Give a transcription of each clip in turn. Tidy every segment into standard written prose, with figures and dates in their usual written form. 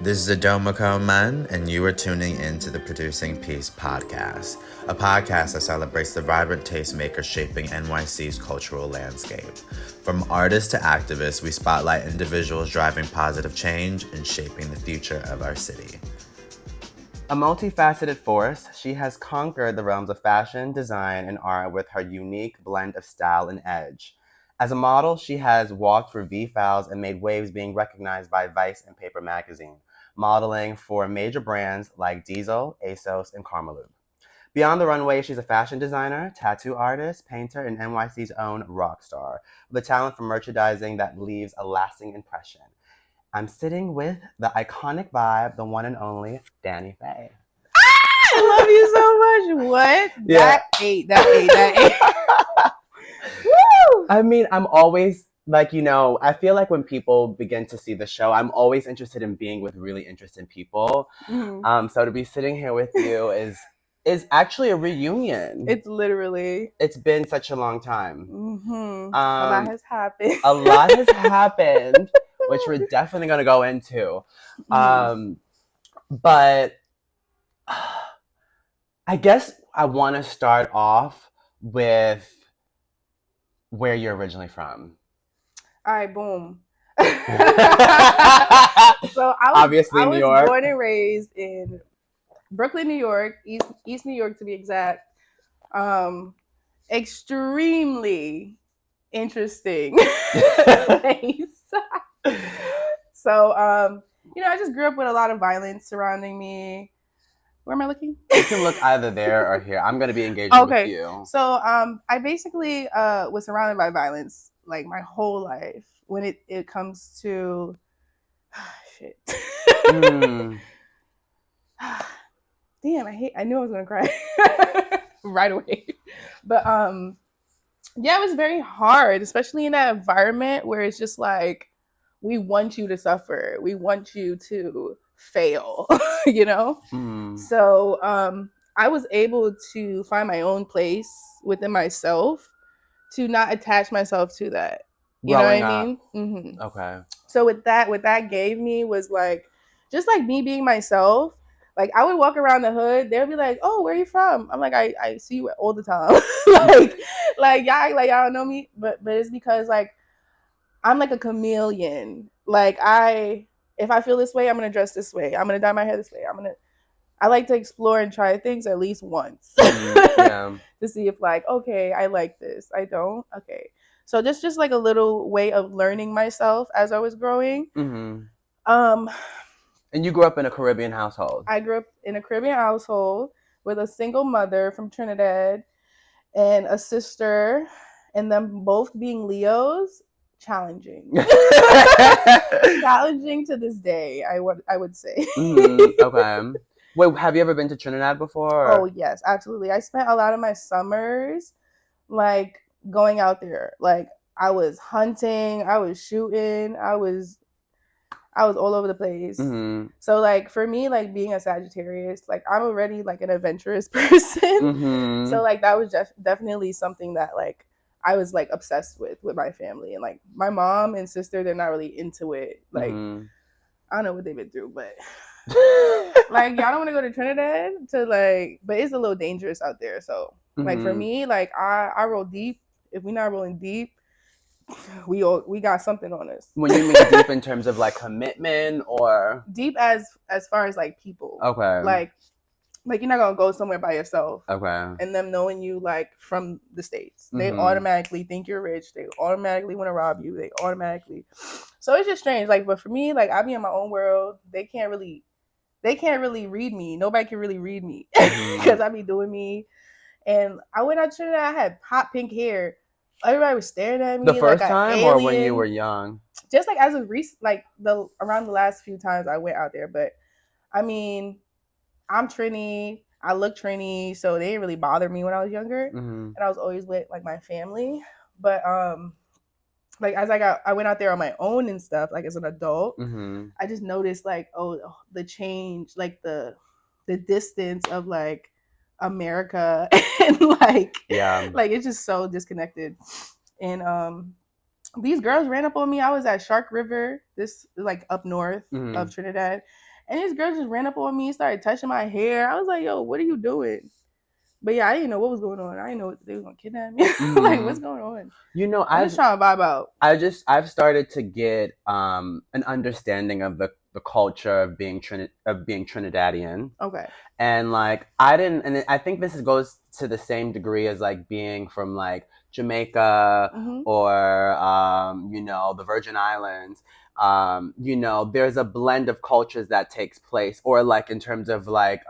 This is Adomako Man, and you are tuning in to the Producing Peace podcast, a podcast that celebrates the vibrant tastemakers shaping NYC's cultural landscape. From artists to activists, we spotlight individuals driving positive change and shaping the future of our city. A multifaceted force, she has conquered the realms of fashion, design, and art with her unique blend of style and edge. As a model, she has walked through V-Files and made waves being recognized by Vice and Paper magazine, modeling for major brands like Diesel, ASOS, and Karmaloop. Beyond the runway, she's a fashion designer, tattoo artist, painter, and NYC's own rock star, with a talent for merchandising that leaves a lasting impression. I'm sitting with the iconic vibe, the one and only Danii Phae. I love you so much. What? Yeah. That ate. Woo! I mean, I'm always I feel like when people begin to see the show, I'm always interested in being with really interesting people. Mm-hmm. So to be sitting here with you is actually a reunion. It's been such a long time. Mm-hmm. A lot has happened. A lot has happened, which we're definitely going to go into. But I guess I want to start off with where you're originally from. All right, boom. So I was born and raised in Brooklyn, New York, East New York to be exact. Extremely interesting place. So, I just grew up with a lot of violence surrounding me. Where am I looking? You can look either there or here. I'm going to be engaging with you. So, I basically was surrounded by violence like my whole life. When it comes to shit. Damn, I knew I was gonna cry right away. But yeah, it was very hard, especially in that environment where it's just like we want you to suffer, we want you to fail, So I was able to find my own place within myself to not attach myself to that. You know what I mean? Mm-hmm. Okay. So what that gave me was like, just like me being myself. Like I would walk around the hood, they'll be like, "Oh, where are you from?" I'm like, I see you all the time. y'all don't know me, but it's because like I'm like a chameleon. Like if I feel this way, I'm gonna dress this way. I'm gonna dye my hair this way. I like to explore and try things at least once to see if like, okay, I like this. I don't. Okay. So just like a little way of learning myself as I was growing. Mm-hmm. And you grew up in a Caribbean household. I grew up in a Caribbean household with a single mother from Trinidad and a sister, and them both being Leos. Challenging. Challenging to this day, I would say. Okay. Wait, have you ever been to Trinidad before? Oh yes, absolutely. I spent a lot of my summers like going out there. Like I was hunting, I was shooting, I was all over the place. Mm-hmm. So like for me, like being a Sagittarius, like I'm already like an adventurous person. Mm-hmm. So like that was just definitely something that like I was like obsessed with my family. And like my mom and sister, they're not really into it. Like I don't know what they've been through, but like y'all don't want to go to Trinidad but it's a little dangerous out there. So like for me, like I roll deep. If we're not rolling deep, we got something on us. When you mean deep in terms of like commitment or deep as far as like people. Okay. Like you're not gonna go somewhere by yourself. Okay. And them knowing you like from the States. They automatically think you're rich. They automatically want to rob you. So it's just strange. Like, but for me, like I be in my own world. They can't really read me. Nobody can really read me because I be doing me. And I went out to Trinidad. I had hot pink hair. Everybody was staring at me. The first time or when you were young? Just like as of recent, like around the last few times I went out there. But I mean, I'm Trini. I look Trini, so they didn't really bother me when I was younger. And I was always with like my family. But like as I went out there on my own and stuff, like as an adult, I just noticed like the change, like the distance of like America and like it's just so disconnected. And these girls ran up on me. I was at Shark River, this like up north Mhm. of Trinidad. And these girls just ran up on me, started touching my hair. I was like, yo, what are you doing? But yeah, I didn't know what was going on. I didn't know they were gonna kidnap me. Like, what's going on? You know, I'm just trying to vibe out. I've started to get an understanding of the culture of being Trinidadian. Okay. And like I didn't, and I think this goes to the same degree as like being from like Jamaica or you know, the Virgin Islands. You know, there's a blend of cultures that takes place, or like in terms of like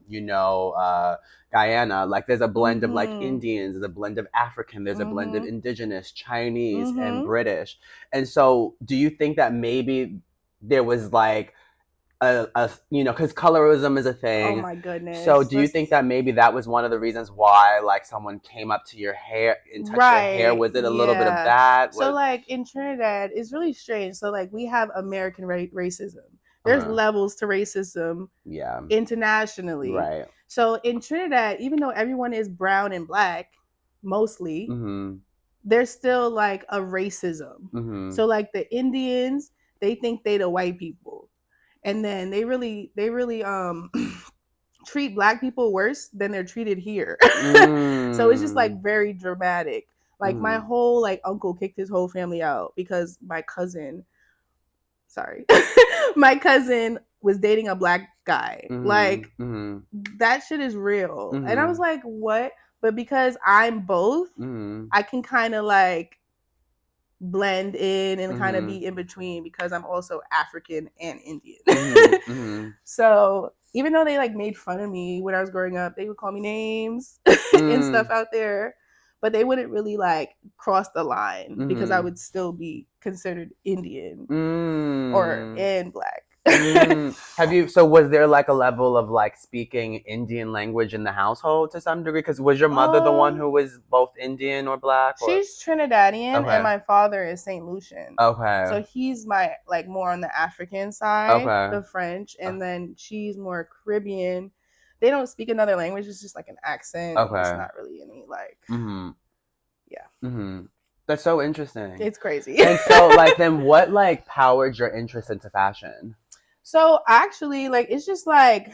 you know, Guyana, like there's a blend of like Indians, there's a blend of African, there's a blend of indigenous, Chinese, and British. And so do you think that maybe there was like a you know, because colorism is a thing. Oh my goodness. So do you think that maybe that was one of the reasons why like someone came up to your hair and touched your hair? Was it a little bit of that? So like in Trinidad, it's really strange. So like we have American racism. There's levels to racism internationally. Right. So in Trinidad, even though everyone is brown and black, mostly, there's still like a racism. So like the Indians, they think they the white people. And then they really treat black people worse than they're treated here. So it's just like very dramatic. Like my whole like uncle kicked his whole family out because my cousin was dating a black guy. Like that shit is real. And I was like, what? But because I'm both, I can kind of like blend in and kind of be in between because I'm also African and Indian. So even though they like made fun of me when I was growing up, they would call me names and stuff out there, but they wouldn't really like cross the line because I would still be considered Indian and black. So was there like a level of like speaking Indian language in the household to some degree? Because was your mother the one who was both Indian or black? Or? She's Trinidadian and my father is St. Lucian. Okay. So he's my like more on the African side, the French, and then she's more Caribbean. They don't speak another language, it's just like an accent. It's not really any like That's so interesting. It's crazy. And so like then what like powered your interest into fashion? So actually, like, it's just like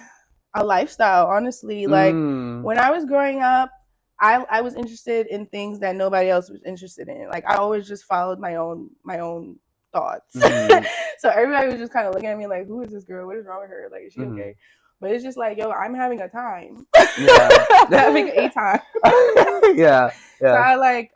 a lifestyle, honestly. Like when I was growing up, I was interested in things that nobody else was interested in. Like I always just followed my own thoughts. So everybody was just kind of looking at me like, who is this girl? What is wrong with her? Like, is she okay? But it's just like, yo, I'm having a time. I'm having a time. So I like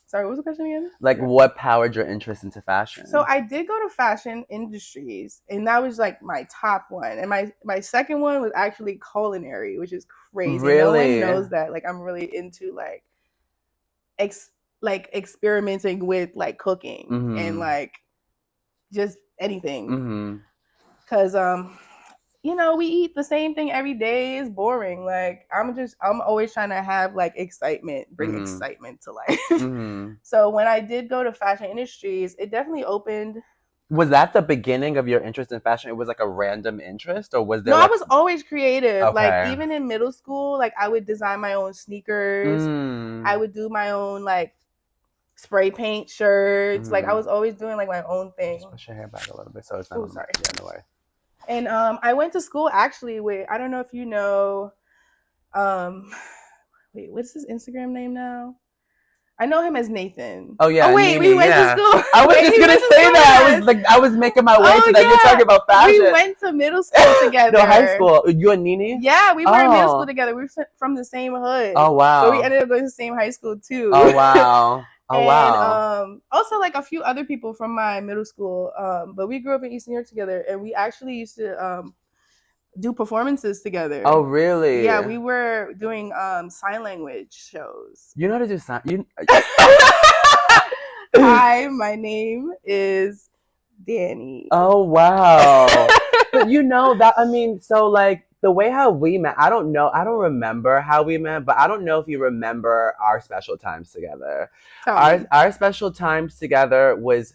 sorry, what was the question again? Like, what powered your interest into fashion? So I did go to fashion industries, and that was like my top one. And my second one was actually culinary, which is crazy. Really? No one knows that. Like, I'm really into like experimenting with like cooking and like just anything. Because you know, we eat the same thing every day. It's boring. Like I'm always trying to have like excitement, bring excitement to life. So when I did go to fashion industries, it definitely opened. Was that the beginning of your interest in fashion? It was like a random interest, or was there? No, I was always creative. Okay. Like even in middle school, like I would design my own sneakers. I would do my own like spray paint shirts. Like I was always doing like my own thing. Just push your hair back a little bit so it's not. Oh, sorry. Yeah, no way. And I went to school actually with, I don't know if you know, wait, what's his Instagram name now? I know him as Nathan. Oh yeah. Oh wait, we went to school. I was just gonna say that. I was making my way to that. You're talking about fashion. We went to middle school together. No, high school. You and Nini? Yeah, we were in middle school together. We were from the same hood. Oh wow. So we ended up going to the same high school too. Oh wow. Oh wow. And also like a few other people from my middle school. But we grew up in East New York together, and we actually used to do performances together. Oh really? Yeah, we were doing sign language shows. You know how to do sign? Hi, my name is Danii. Oh wow. But you know that, I mean, so like the way how we met, I don't remember how we met, but I don't know if you remember our special times together. Our special times together was,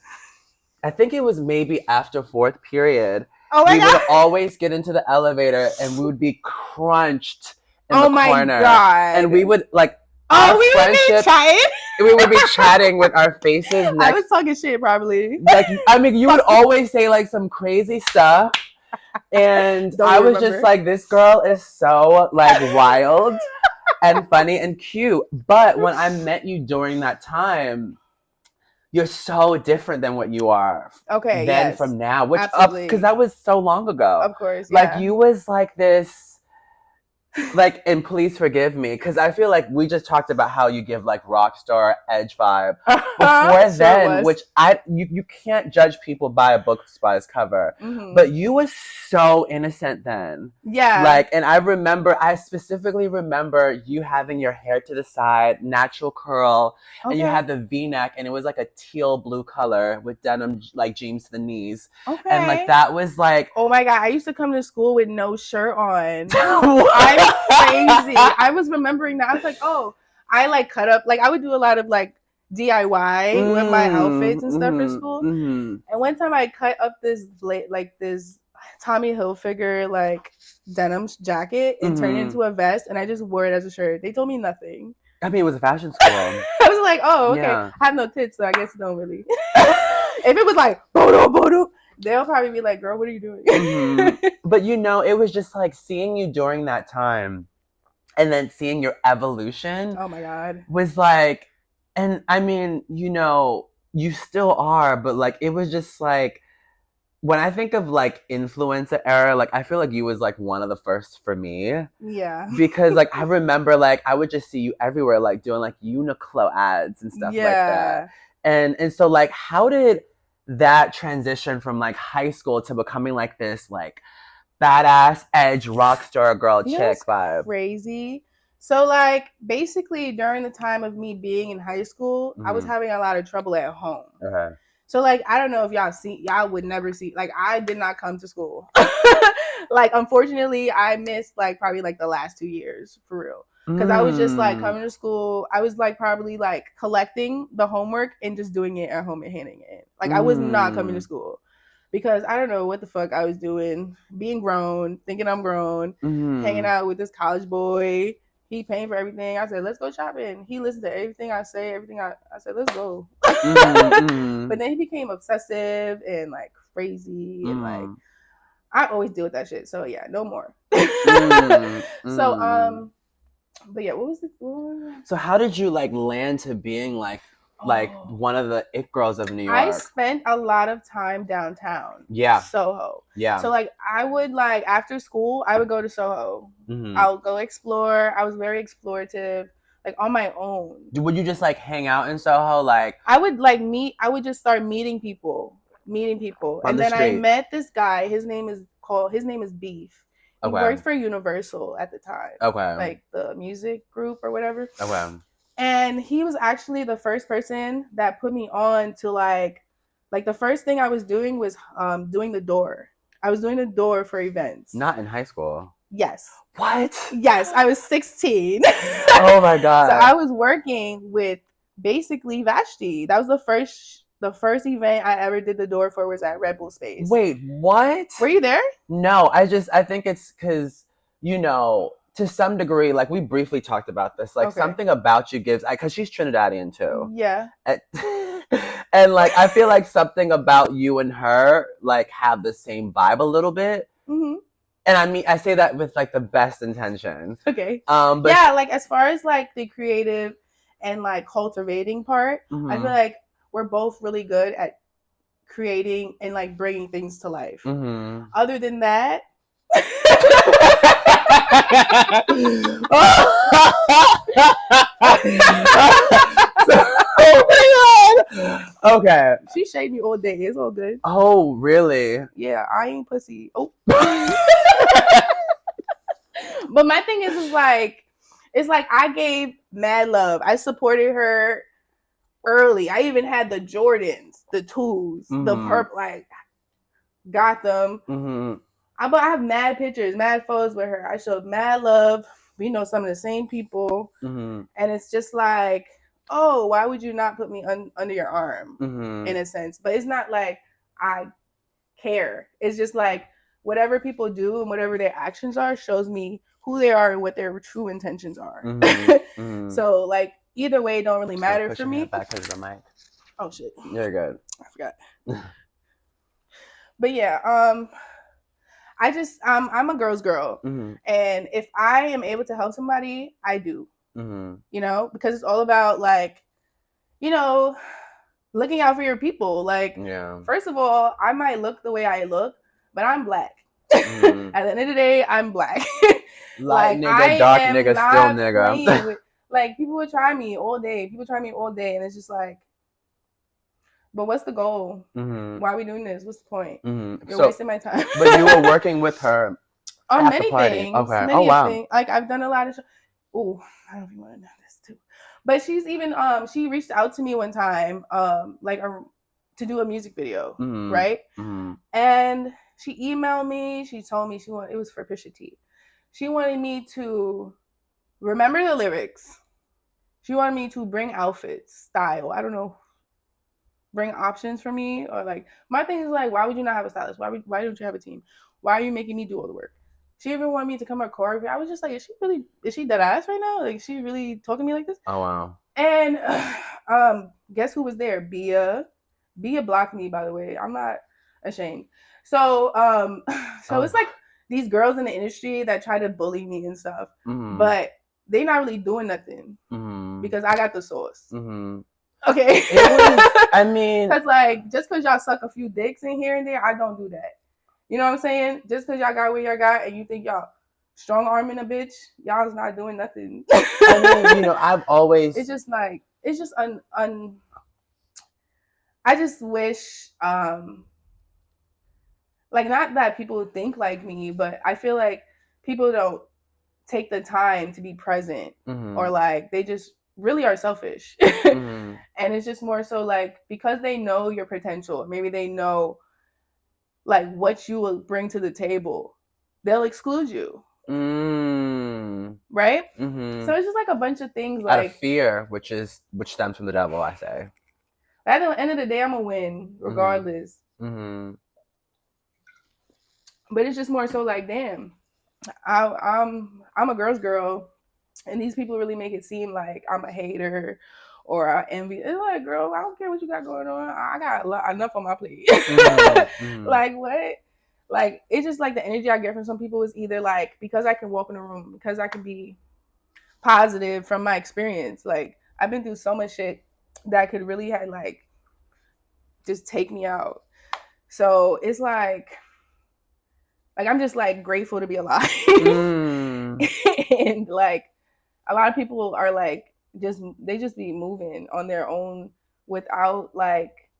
I think it was maybe after fourth period. Oh my God. We would always get into the elevator and we would be crunched in the corner. God. And we would like, our we would be chatting. We would be chatting with our faces next. I was talking shit probably. Like, I mean, you would always say like some crazy stuff. And I was just like, this girl is so like wild and funny and cute. But when I met you during that time, you're so different than what you are then from now. Which because that was so long ago. Of course. Yeah. Like you was like this. Like, and please forgive me, because I feel like we just talked about how you give like rock star edge vibe before then, which you can't judge people by a book by its cover. Mm-hmm. But you were so innocent then. Yeah. Like, and I specifically remember you having your hair to the side, natural curl, and you had the V-neck, and it was like a teal blue color with denim like jeans to the knees. Okay. And like that was like, oh my God, I used to come to school with no shirt on. I'm crazy. I was remembering that. I was like, oh, I like cut up. Like I would do a lot of like DIY with my outfits and stuff for school. Mm-hmm. And one time I cut up this Tommy Hilfiger like denim jacket and turned it into a vest, and I just wore it as a shirt. They told me nothing. I mean, it was a fashion school. I was like, oh, okay. Yeah. I have no tits, so I guess it don't really. If it was like bodo, they'll probably be like, girl, what are you doing? Mm-hmm. But you know, it was just like seeing you during that time and then seeing your evolution. Oh my God. Was like, and I mean, you know, you still are, but like, it was just like, when I think of like influencer era, like I feel like you was like one of the first for me. Yeah. Because like, I remember like, I would just see you everywhere, like doing like Uniqlo ads and stuff like that. And so like, how did that transition from like high school to becoming like this like badass edge rock star girl chick vibe? Crazy. So like basically during the time of me being in high school, I was having a lot of trouble at home. Okay. So like I don't know if y'all would never see, like I did not come to school. Like unfortunately I missed like probably like the last 2 years for real. Because I was just like coming to school. I was like probably like collecting the homework and just doing it at home and handing it in. Like I was not coming to school because I don't know what the fuck I was doing. Being grown, thinking I'm grown, hanging out with this college boy. He paying for everything. I said, let's go shopping. He listened to everything I say, everything I said, let's go. But then he became obsessive and like crazy and like I always deal with that shit. So yeah, no more. So but yeah, what was it? So how did you like land to being like one of the it girls of New York? I spent a lot of time downtown. Yeah. Soho. Yeah. So like I would like after school, I would go to Soho. I'll go explore. I was very explorative, like on my own. Would you just like hang out in Soho? Like I would just start meeting people. And then I met this guy. His name is Beef. He worked for Universal at the time. Okay. Like the music group or whatever. Okay. And he was actually the first person that put me on to like the first thing I was doing was doing the door. I was doing the door for events. Not in high school. Yes. What? Yes, I was 16. Oh my God. So I was working with basically Vashti. That was the first event I ever did the door for was at Red Bull Space. Wait, what? Were you there? No, I think it's because, you know, to some degree, like we briefly talked about this, like something about you gives, because she's Trinidadian too. Yeah. And like, I feel like something about you and her like have the same vibe a little bit. Mm-hmm. And I mean, I say that with like the best intentions. Okay. But yeah, like as far as like the creative and like cultivating part, I feel like we're both really good at creating and like bringing things to life. Mm-hmm. Other than that, oh my God. Okay. She shade me all day. It's all good. Oh, really? Yeah, I ain't pussy. Oh. But my thing is like, it's like I gave mad love. I supported her early. I even had the Jordans, the twos, the purple, like got them. But I have mad pictures, mad photos with her. I showed mad love. We know some of the same people. And it's just like, oh, why would you not put me under your arm in a sense? But it's not like I care. It's just like whatever people do and whatever their actions are shows me who they are and what their true intentions are. So like either way, it don't really matter for me. Back because of the mic. Oh shit. You're good. I forgot. But yeah, I'm a girl's girl, and if I am able to help somebody, I do. You know, because it's all about like, you know, looking out for your people. Like, first of all, I might look the way I look, but I'm black. At the end of the day, I'm black. Light nigga, dark nigga, still nigga. Like, people would try me all day. And it's just like, but what's the goal? Why are we doing this? What's the point? You're wasting my time. But you were working with her on many things. Okay. Many things. Like, I've done a lot of. Oh, I don't know if you want to know this too. But she's even she reached out to me one time, to do a music video, right? And she emailed me. She told me it was for Pusha T. She wanted me to remember the lyrics. She wanted me to bring outfits, style. I don't know. Bring options for me, or like my thing is like, why would you not have a stylist? Why don't you have a team? Why are you making me do all the work? She even wanted me to come her choreography. I was just like, is she dead ass right now? Like, she really talking to me like this? Oh wow. And guess who was there? Bia blocked me, by the way. I'm not ashamed. So it's like these girls in the industry that try to bully me and stuff, but they not really doing nothing because I got the sauce. Okay. I mean, because like, just because y'all suck a few dicks in here and there, I don't do that. You know what I'm saying? Just because y'all got what y'all got and you think y'all strong arming a bitch, y'all's not doing nothing. I mean, you know, I've always. It's just like, it's just I just wish, like, not that people think like me, but I feel like people don't take the time to be present, or like they just really are selfish. And it's just more so like, because they know your potential, maybe they know like what you will bring to the table, they'll exclude you. Right? So it's just like a bunch of things, like out of fear, which stems from the devil, I say. At the end of the day, I'm gonna win regardless. But it's just more so like, damn, I'm a girl's girl, and these people really make it seem like I'm a hater or I envy. It's like, girl, I don't care what you got going on. I got enough on my plate. Like, what? Like, it's just like the energy I get from some people is either like, because I can walk in a room, because I can be positive from my experience. Like, I've been through so much shit that could really have like just take me out. So it's like I'm just like grateful to be alive. And like, a lot of people are like, they just be moving on their own without like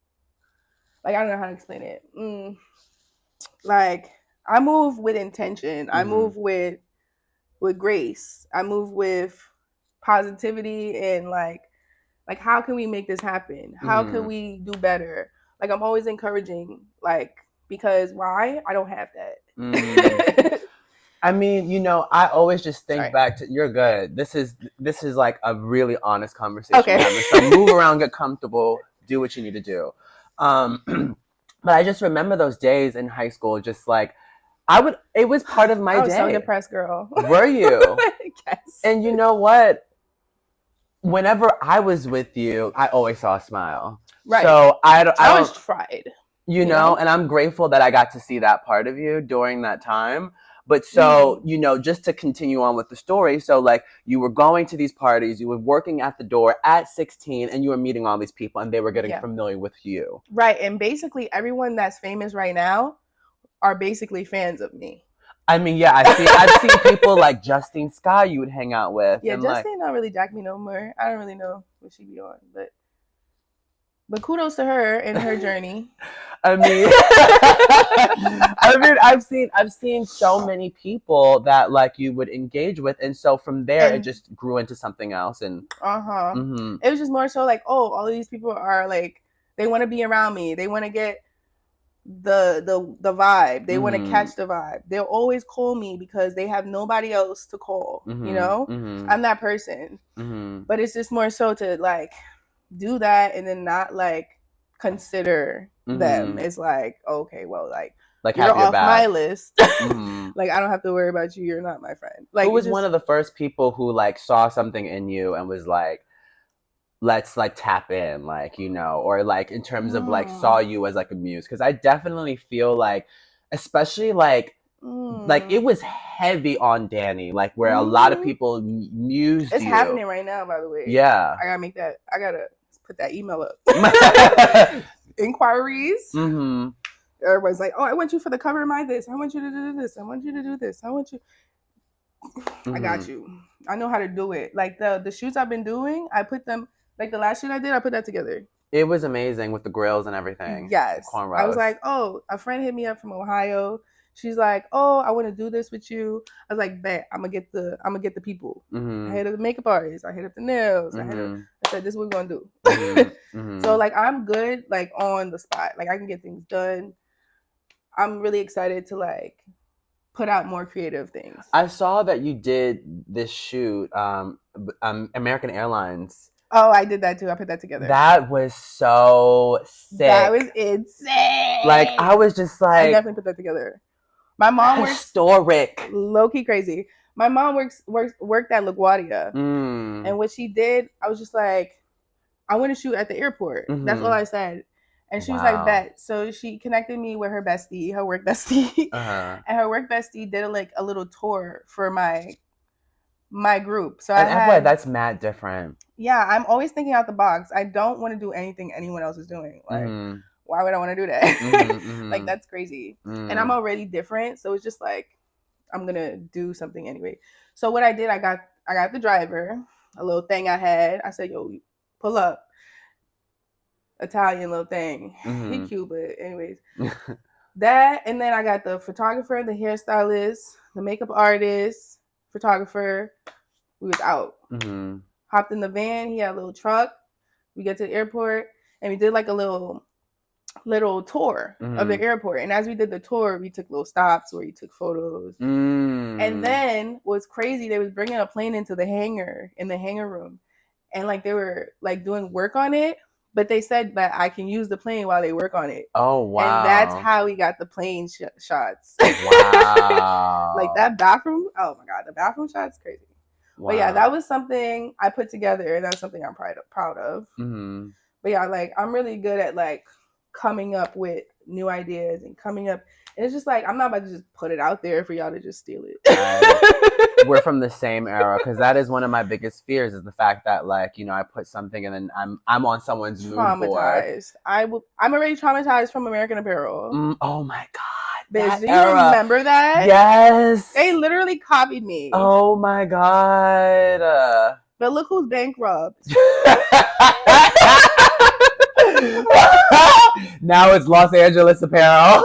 I don't know how to explain it. Like, I move with intention. I move with grace. I move with positivity, and like how can we make this happen? How can we do better? Like, I'm always encouraging, like, because why? I don't have that. I mean, you know, I always just think back to, you're good. This is like a really honest conversation. Okay. So move around, get comfortable, do what you need to do. But I just remember those days in high school, just like, it was part of my day. I was so depressed, girl. Were you? Yes. And you know what? Whenever I was with you, I always saw a smile. Right. So I was tried. You know, and I'm grateful that I got to see that part of you during that time. But so, you know, just to continue on with the story, so like, you were going to these parties, you were working at the door at 16, and you were meeting all these people, and they were getting familiar with you. Right, and basically everyone that's famous right now are basically fans of me. I mean, yeah, I've seen people like Justine Scott you would hang out with. Yeah, and Justine don't really jack me no more. I don't really know what she be on, but kudos to her and her journey. I mean, I've seen so many people that like you would engage with, and so from there it just grew into something else. And it was just more so like, oh, all of these people are like, they want to be around me. They want to get the vibe. They want to catch the vibe. They'll always call me because they have nobody else to call. You know, I'm that person. But it's just more so to like do that and then not like consider them. It's like, okay, well, like you're off my list. Like, I don't have to worry about you. You're not my friend. Like, who was one of the first people who like saw something in you and was like, let's like tap in, like, you know, or like in terms of like saw you as like a muse? Because I definitely feel like, especially like it was heavy on Danii, like where a lot of people mused it's you. happening right now, by the way. Yeah, I gotta put that email up. Inquiries. Everybody's like, oh, I want you for the cover of my this. I want you to do this. I want you to do this. I want you. I got you. I know how to do it. Like the shoots I've been doing, I put them, like the last shoot I did, I put that together. It was amazing with the grills and everything. Yes. Cornrows. I was like, oh, a friend hit me up from Ohio. She's like, oh, I want to do this with you. I was like, bet, I'm gonna get the people. I hit up the makeup artist. I hit up the nails. I said, this is what we're gonna do. So like, I'm good like on the spot. Like I can get things done. I'm really excited to like put out more creative things. I saw that you did this shoot, American Airlines. Oh, I did that too. I put that together. That was so sick. That was insane. Like I was just like, I definitely put that together. My mom works historic, low key crazy. My mom worked at LaGuardia, and what she did, I was just like, I want to shoot at the airport. That's all I said. And she was like, bet. So she connected me with her bestie, her work bestie. And her work bestie did a little tour for my group. So and that's mad different. Yeah, I'm always thinking out the box. I don't want to do anything anyone else is doing. Like, why would I want to do that? Like, that's crazy. And I'm already different. So it's just like, I'm going to do something anyway. So what I did, I got the driver, a little thing I had. I said, yo, pull up. Italian little thing. He cute, but anyways. That, and then I got the photographer, the hairstylist, the makeup artist, photographer. We was out. Hopped in the van. He had a little truck. We get to the airport, and we did like a little tour of the airport. And as we did the tour, we took little stops where you took photos. And then what's crazy, they was bringing a plane into the hangar, in the hangar room, and like they were like doing work on it. But they said that I can use the plane while they work on it. Oh, wow. And that's how we got the plane shots. Wow. Like that bathroom. Oh, my God. The bathroom shot's crazy. Wow. But yeah, that was something I put together. And that's something I'm proud of. But yeah, like I'm really good at like coming up with new ideas and coming up. And it's just like, I'm not about to just put it out there for y'all to just steal it. We're from the same era, because that is one of my biggest fears, is the fact that like, you know, I put something and then I'm on someone's mood board. I'm already traumatized from American Apparel. Oh my God. Bitch, do you remember that? Yes. They literally copied me. Oh my God. But look who's bankrupt. Now it's Los Angeles Apparel.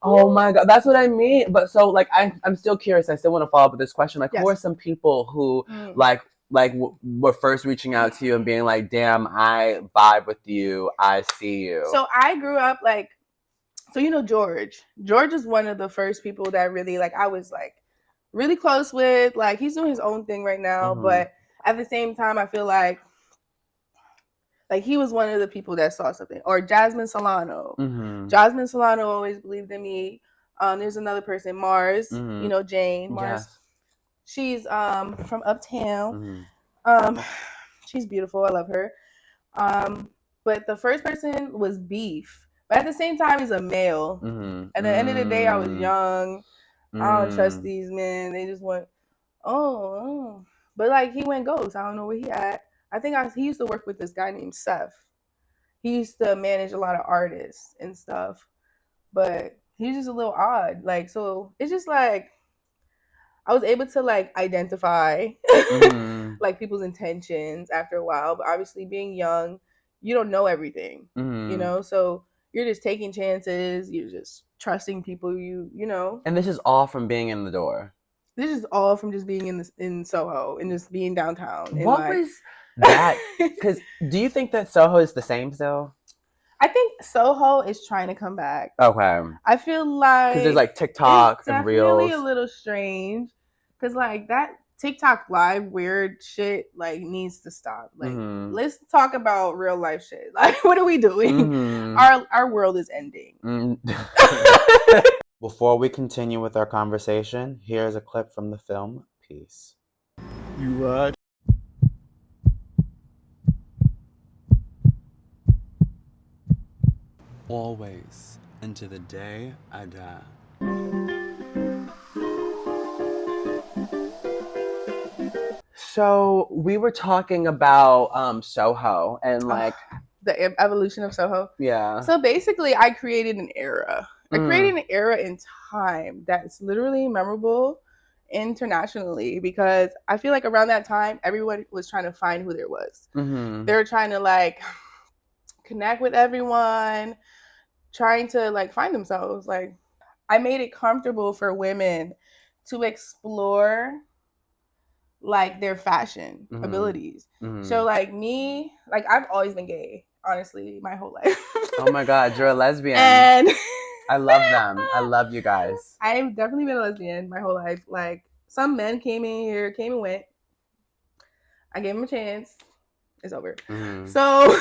Oh my God, that's what I mean. But so like I'm still curious. I still want to follow up with this question. Like, who are some people who were first reaching out to you and being like, damn, I vibe with you, I see you? So I grew up like, so you know George is one of the first people that really like I was like really close with. Like he's doing his own thing right now, but at the same time I feel like he was one of the people that saw something. Or Jasmine Solano. Jasmine Solano always believed in me. There's another person, Mars. You know, Jane. Mars. Yes. She's from Uptown. She's beautiful. I love her. But the first person was Beef. But at the same time, he's a male. At the end of the day, I was young. I don't trust these men. They just went, oh. But like, he went ghost. I don't know where he at. I think he used to work with this guy named Seth. He used to manage a lot of artists and stuff, but he's just a little odd. Like, so it's just like, I was able to like identify like people's intentions after a while, but obviously being young, you don't know everything, you know? So you're just taking chances. You're just trusting people, you know? And this is all from being in the door. This is all from just being in SOHO and just being downtown. What was that? Because do you think that SOHO is the same still? I think SOHO is trying to come back. Okay. I feel like because there's like TikTok and Reels. It's definitely a little strange because like that TikTok live weird shit like needs to stop. Like let's talk about real life shit. Like what are we doing? Our world is ending. Well, Before we continue with our conversation, here's a clip from the film Peace. You what? Always, into the day I die. So we were talking about SOHO and like the evolution of SOHO. Yeah. So basically, I created an era. I created an era in time that's literally memorable internationally, because I feel like around that time, everyone was trying to find who there was. They were trying to like connect with everyone, trying to like find themselves. Like, I made it comfortable for women to explore like their fashion abilities. So like me, like I've always been gay, honestly, my whole life. Oh my God, you're a lesbian. And I love them. I love you guys. I've definitely been a lesbian my whole life. Like, some men came and went. I gave them a chance. It's over. So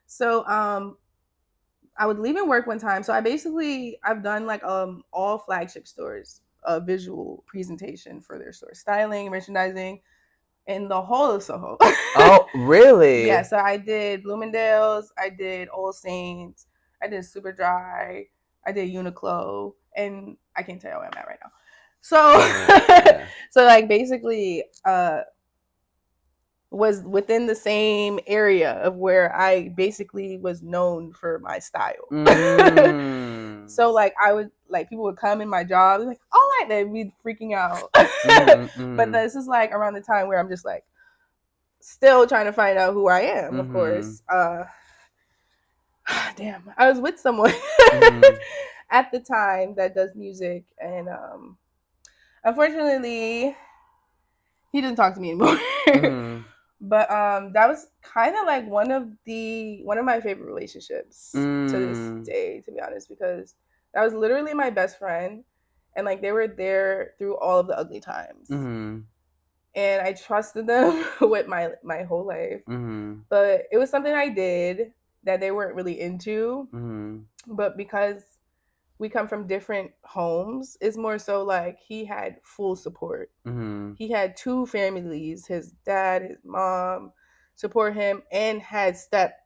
I was leaving work one time. So I've done like all flagship stores, visual presentation for their store, styling, merchandising, in the whole of SOHO. Oh, really? Yeah. So I did Bloomingdale's, I did All Saints, I did Superdry, I did Uniqlo, and I can't tell you where I'm at right now. So, so like basically, was within the same area of where I basically was known for my style. So like I would like people would come in my job, like, all right, they'd be freaking out. But this is like around the time where I'm just like still trying to find out who I am, of course. Damn, I was with someone at the time that does music, and unfortunately he doesn't talk to me anymore. But that was kind of like one of my favorite relationships to this day, to be honest, because that was literally my best friend, and like they were there through all of the ugly times. And I trusted them with my whole life. But it was something I did that they weren't really into. But because we come from different homes, it's more so like he had full support. He had two families, his dad, his mom, support him, and had step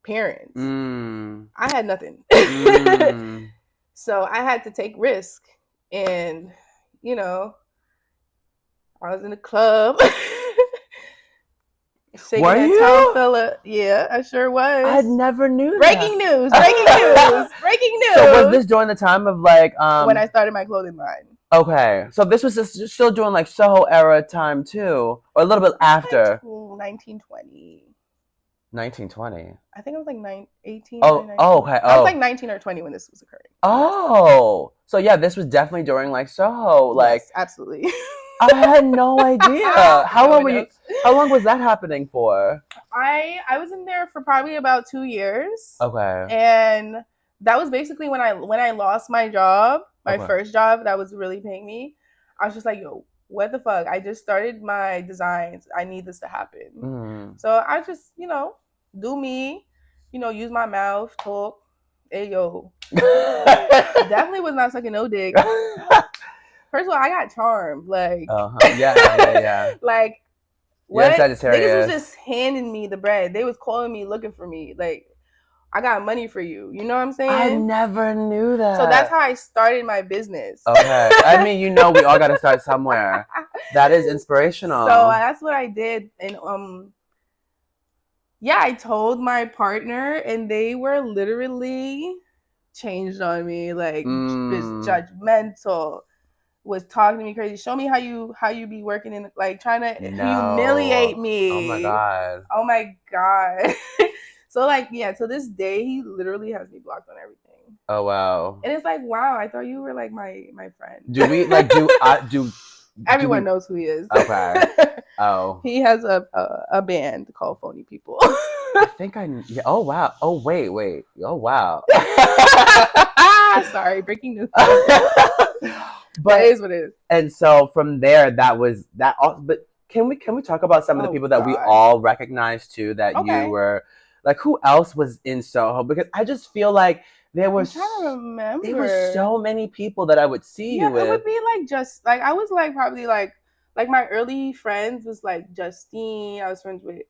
parents. I had nothing. So I had to take risk. And, you know, I was in the club. Shaking Were that you? tall fella. Yeah, I sure was. I never knew Breaking that. news! Breaking news! Breaking news! So was this during the time of like when I started my clothing line? Okay, so this was just still during like SOHO era time too, or a little bit after? 1920. 1920. I think I was like 18. Oh, okay. I was like 19 or 20 when this was occurring. Oh, so yeah, this was definitely during like SOHO. Like, yes, absolutely. I had no idea. How long were you? How long was that happening for? I was in there for probably about 2 years. Okay. And that was basically when I lost my job, my first job that was really paying me. I was just like, yo, what the fuck? I just started my designs. I need this to happen. So I just, do me, use my mouth, talk. Hey, yo. Definitely was not sucking no dick. First of all, I got charmed. Like, yeah. Like, what? Yeah, Sagittarius. Niggas was just handing me the bread. They was calling me, looking for me. Like, I got money for you. You know what I'm saying? I never knew that. So that's how I started my business. Okay. I mean, we all got to start somewhere. That is inspirational. So that's what I did. And yeah, I told my partner, and they were literally changed on me. Like, just judgmental. Was talking to me crazy. Show me how you be working in, like, trying to humiliate me. Oh my God. Oh my God. So like, yeah, to this day, he literally has me blocked on everything. Oh wow. And it's like, wow, I thought you were like my friend. Do we like do Everyone knows who he is. Okay. Oh. He has a band called Phony People. I think yeah. Oh wow. Oh wait. Oh wow. Sorry, breaking news. But it is what it is. And so from there, that was that. But can we talk about some of the people that we all recognize too? That you were like, who else was in SOHO? Because I just feel like There were I'm trying to remember. There were so many people that I would see you with. It would be like just like I was like probably like my early friends was like Justine. I was friends with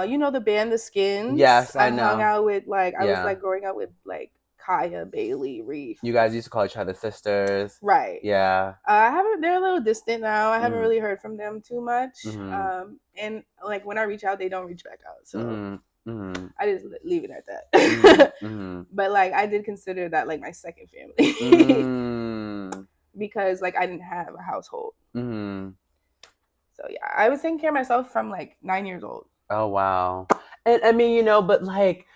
you know the band The Skins. Yes, I know. Hung out with like I was like growing up with like Kaya, Bailey, Reef. You guys used to call each other sisters. Right. Yeah. They're a little distant now. I haven't really heard from them too much. And like when I reach out, they don't reach back out. So I just leave it at that. But like I did consider that like my second family. Because like I didn't have a household. So yeah, I was taking care of myself from like 9 years old. Oh wow. And I mean, you know, but like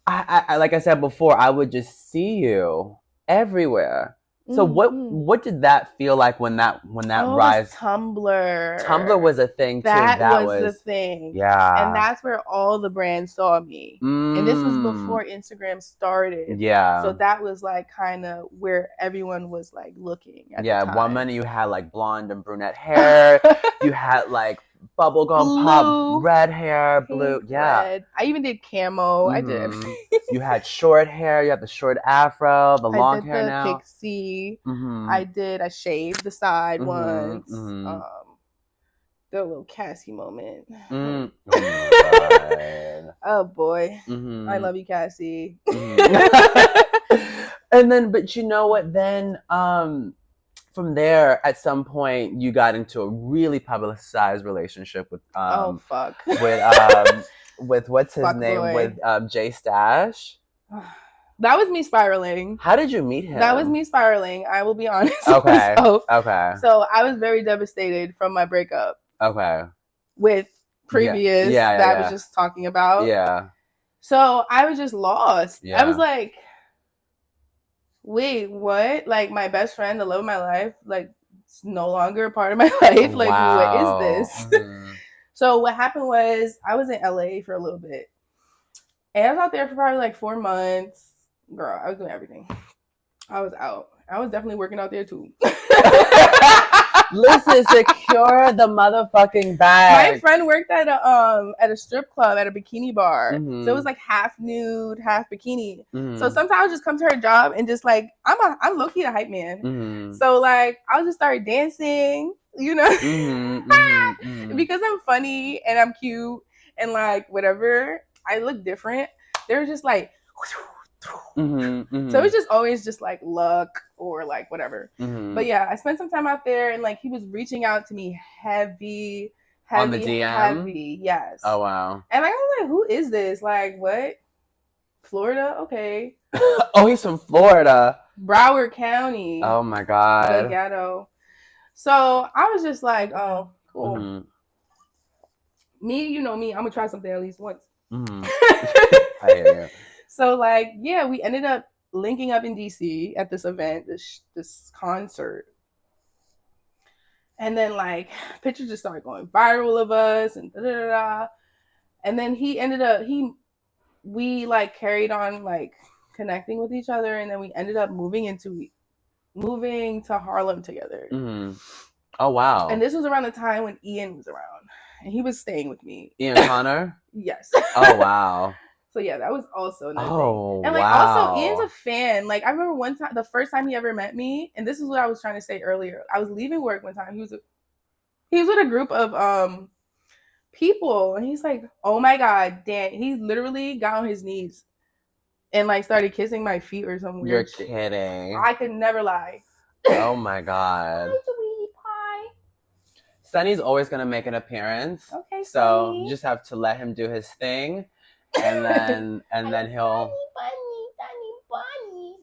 I like I said before, I would just see you everywhere. So what did that feel like when that rise? Tumblr was a thing too. That was the thing. Yeah. And that's where all the brands saw me. And this was before Instagram started. Yeah. So that was like kind of where everyone was like looking at the time. One minute you had like blonde and brunette hair. You had like bubblegum pop, red hair, blue. Red. I even did camo. I did. You had short hair. You had the short afro, the long hair now. I did the pixie. I shaved the side once. The little Cassie moment. Oh my God. Oh boy. I love you, Cassie. And then, but you know what? Then, from there, at some point, you got into a really publicized relationship with with what's his name boy. With Jay Stash. That was me spiraling. How did you meet him? That was me spiraling. I will be honest. Okay. Okay. So I was very devastated from my breakup. Okay. With previous that I was just talking about. Yeah. So I was just lost. Yeah. I was like, wait, what? Like my best friend, the love of my life, like it's no longer a part of my life. Like what is this? So what happened was I was in LA for a little bit. And I was out there for probably like 4 months. Girl, I was doing everything. I was out. I was definitely working out there too. Listen, secure the motherfucking bag. My friend worked at a strip club at a bikini bar. So it was like half nude, half bikini. So sometimes I would just come to her job and just like I'm low key a hype man. So like I'll just start dancing, you know, because I'm funny and I'm cute and like whatever. I look different. They were just like. So it was just always just like luck or like whatever. But yeah, I spent some time out there and like he was reaching out to me heavy on the DM. Yes. Oh wow. And like, I was like, who is this? Like what? Florida? Okay. Oh, he's from Florida. Broward County. Oh my God. The ghetto. So I was just like, oh, cool. Me, you know me, I'm gonna try something at least once. I hear you. So like, yeah, we ended up linking up in DC at this event, this concert. And then like pictures just started going viral of us and da-da-da-da. And then we like carried on like connecting with each other. And then we ended up moving to Harlem together. Oh, wow. And this was around the time when Ian was around and he was staying with me. Ian Connor? Yes. Oh, wow. So yeah, that was also another thing. And like also Ian's a fan. Like I remember one time, the first time he ever met me, and this is what I was trying to say earlier. I was leaving work one time. He was with a group of people, and he's like, "Oh my God, Dan!" He literally got on his knees and like started kissing my feet or something. You're kidding. I could never lie. Oh my God. Hi, sweetie pie. Sunny's always gonna make an appearance. Okay, so Sunny. You just have to let him do his thing. And then he'll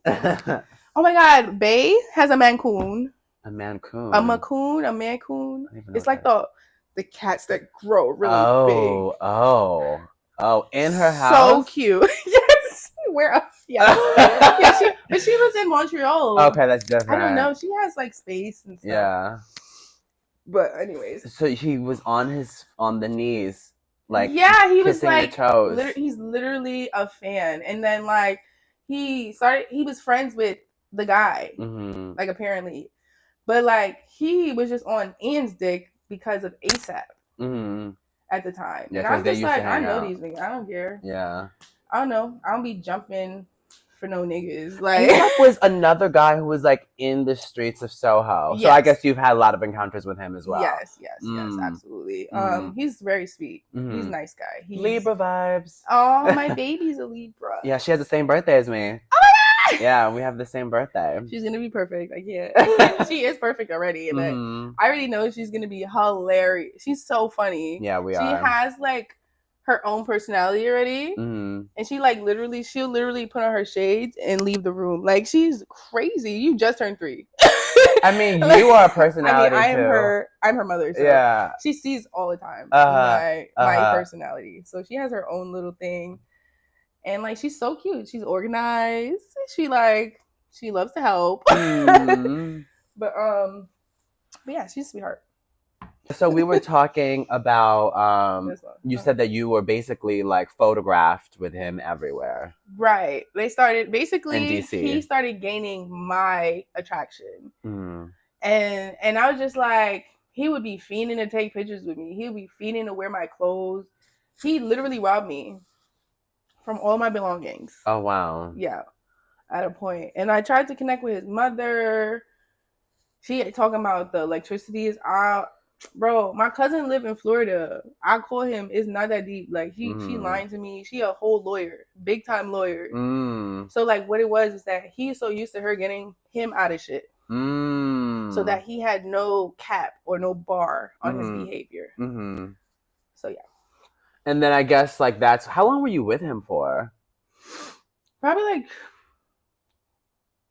bunny. Oh my God, Bay has a Mancoon. A Mancoon. A Mancoon. It's like the cats that grow really big. Oh! In her house. So cute. Yes. Where? Yeah. But she lives in Montreal. Okay, that's different. I don't know. She has like space and stuff. Yeah. But anyways. So he was on the knees. Like he was like toes. He's literally a fan, and then like he was friends with the guy, like apparently, but like he was just on Ian's dick because of ASAP at the time. Yeah, and I'm just like, I know out. these niggas, I don't care. Yeah, I don't know. I don't be jumping for no niggas. Like A$AP was another guy who was like in the streets of Soho. Yes. So I guess you've had a lot of encounters with him as well. Yes, Mm. absolutely. Mm. He's very sweet. Mhm. He's a nice guy. He's... Libra vibes. Oh, my baby's a Libra. Yeah, she has the same birthday as me. Oh my God! Yeah, we have the same birthday. She's gonna be perfect. I can't. She is perfect already, but I already know she's gonna be hilarious. She's so funny. Yeah, She has like her own personality already, and she like she'll literally put on her shades and leave the room. Like she's crazy. You just turned 3. I mean, you are a personality too. I'm her mother. So yeah, she sees all the time my personality. So she has her own little thing, and like she's so cute. She's organized. She loves to help. But yeah, she's a sweetheart. So we were talking about you said that you were basically like photographed with him everywhere. Right. They started basically in DC. He started gaining my attraction. And I was just like, he would be fiending to take pictures with me. He would be fiending to wear my clothes. He literally robbed me from all my belongings. Oh wow. Yeah. At a point. And I tried to connect with his mother. She talking about the electricity is out. Bro, my cousin live in Florida. I call him. It's not that deep. Like she lying to me. She a whole lawyer, big time lawyer. So like what it was is that he's so used to her getting him out of shit, so that he had no cap or no bar on his behavior. So yeah. And then I guess like that's how long were you with him for? Probably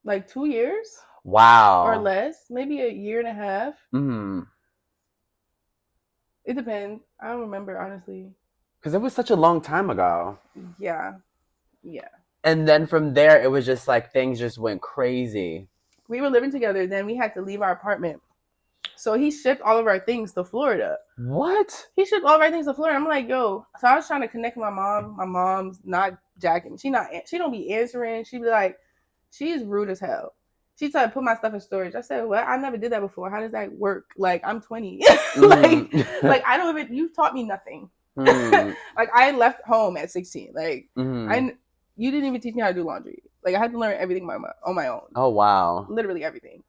like 2 years. Wow. Or less, maybe a year and a half. It depends. I don't remember, honestly. Because it was such a long time ago. Yeah. Yeah. And then from there, it was just like things just went crazy. We were living together. Then we had to leave our apartment. So he shipped all of our things to Florida. What? He shipped all of our things to Florida. I'm like, yo. So I was trying to connect with my mom. My mom's not jacking. She don't be answering. She be like, she's rude as hell. She tried to put my stuff in storage. I said, well, I never did that before. How does that work? Like, I'm 20. like I don't even, you taught me nothing. Like, I left home at 16. Like, you didn't even teach me how to do laundry. Like, I had to learn everything on my own. Oh, wow. Literally everything.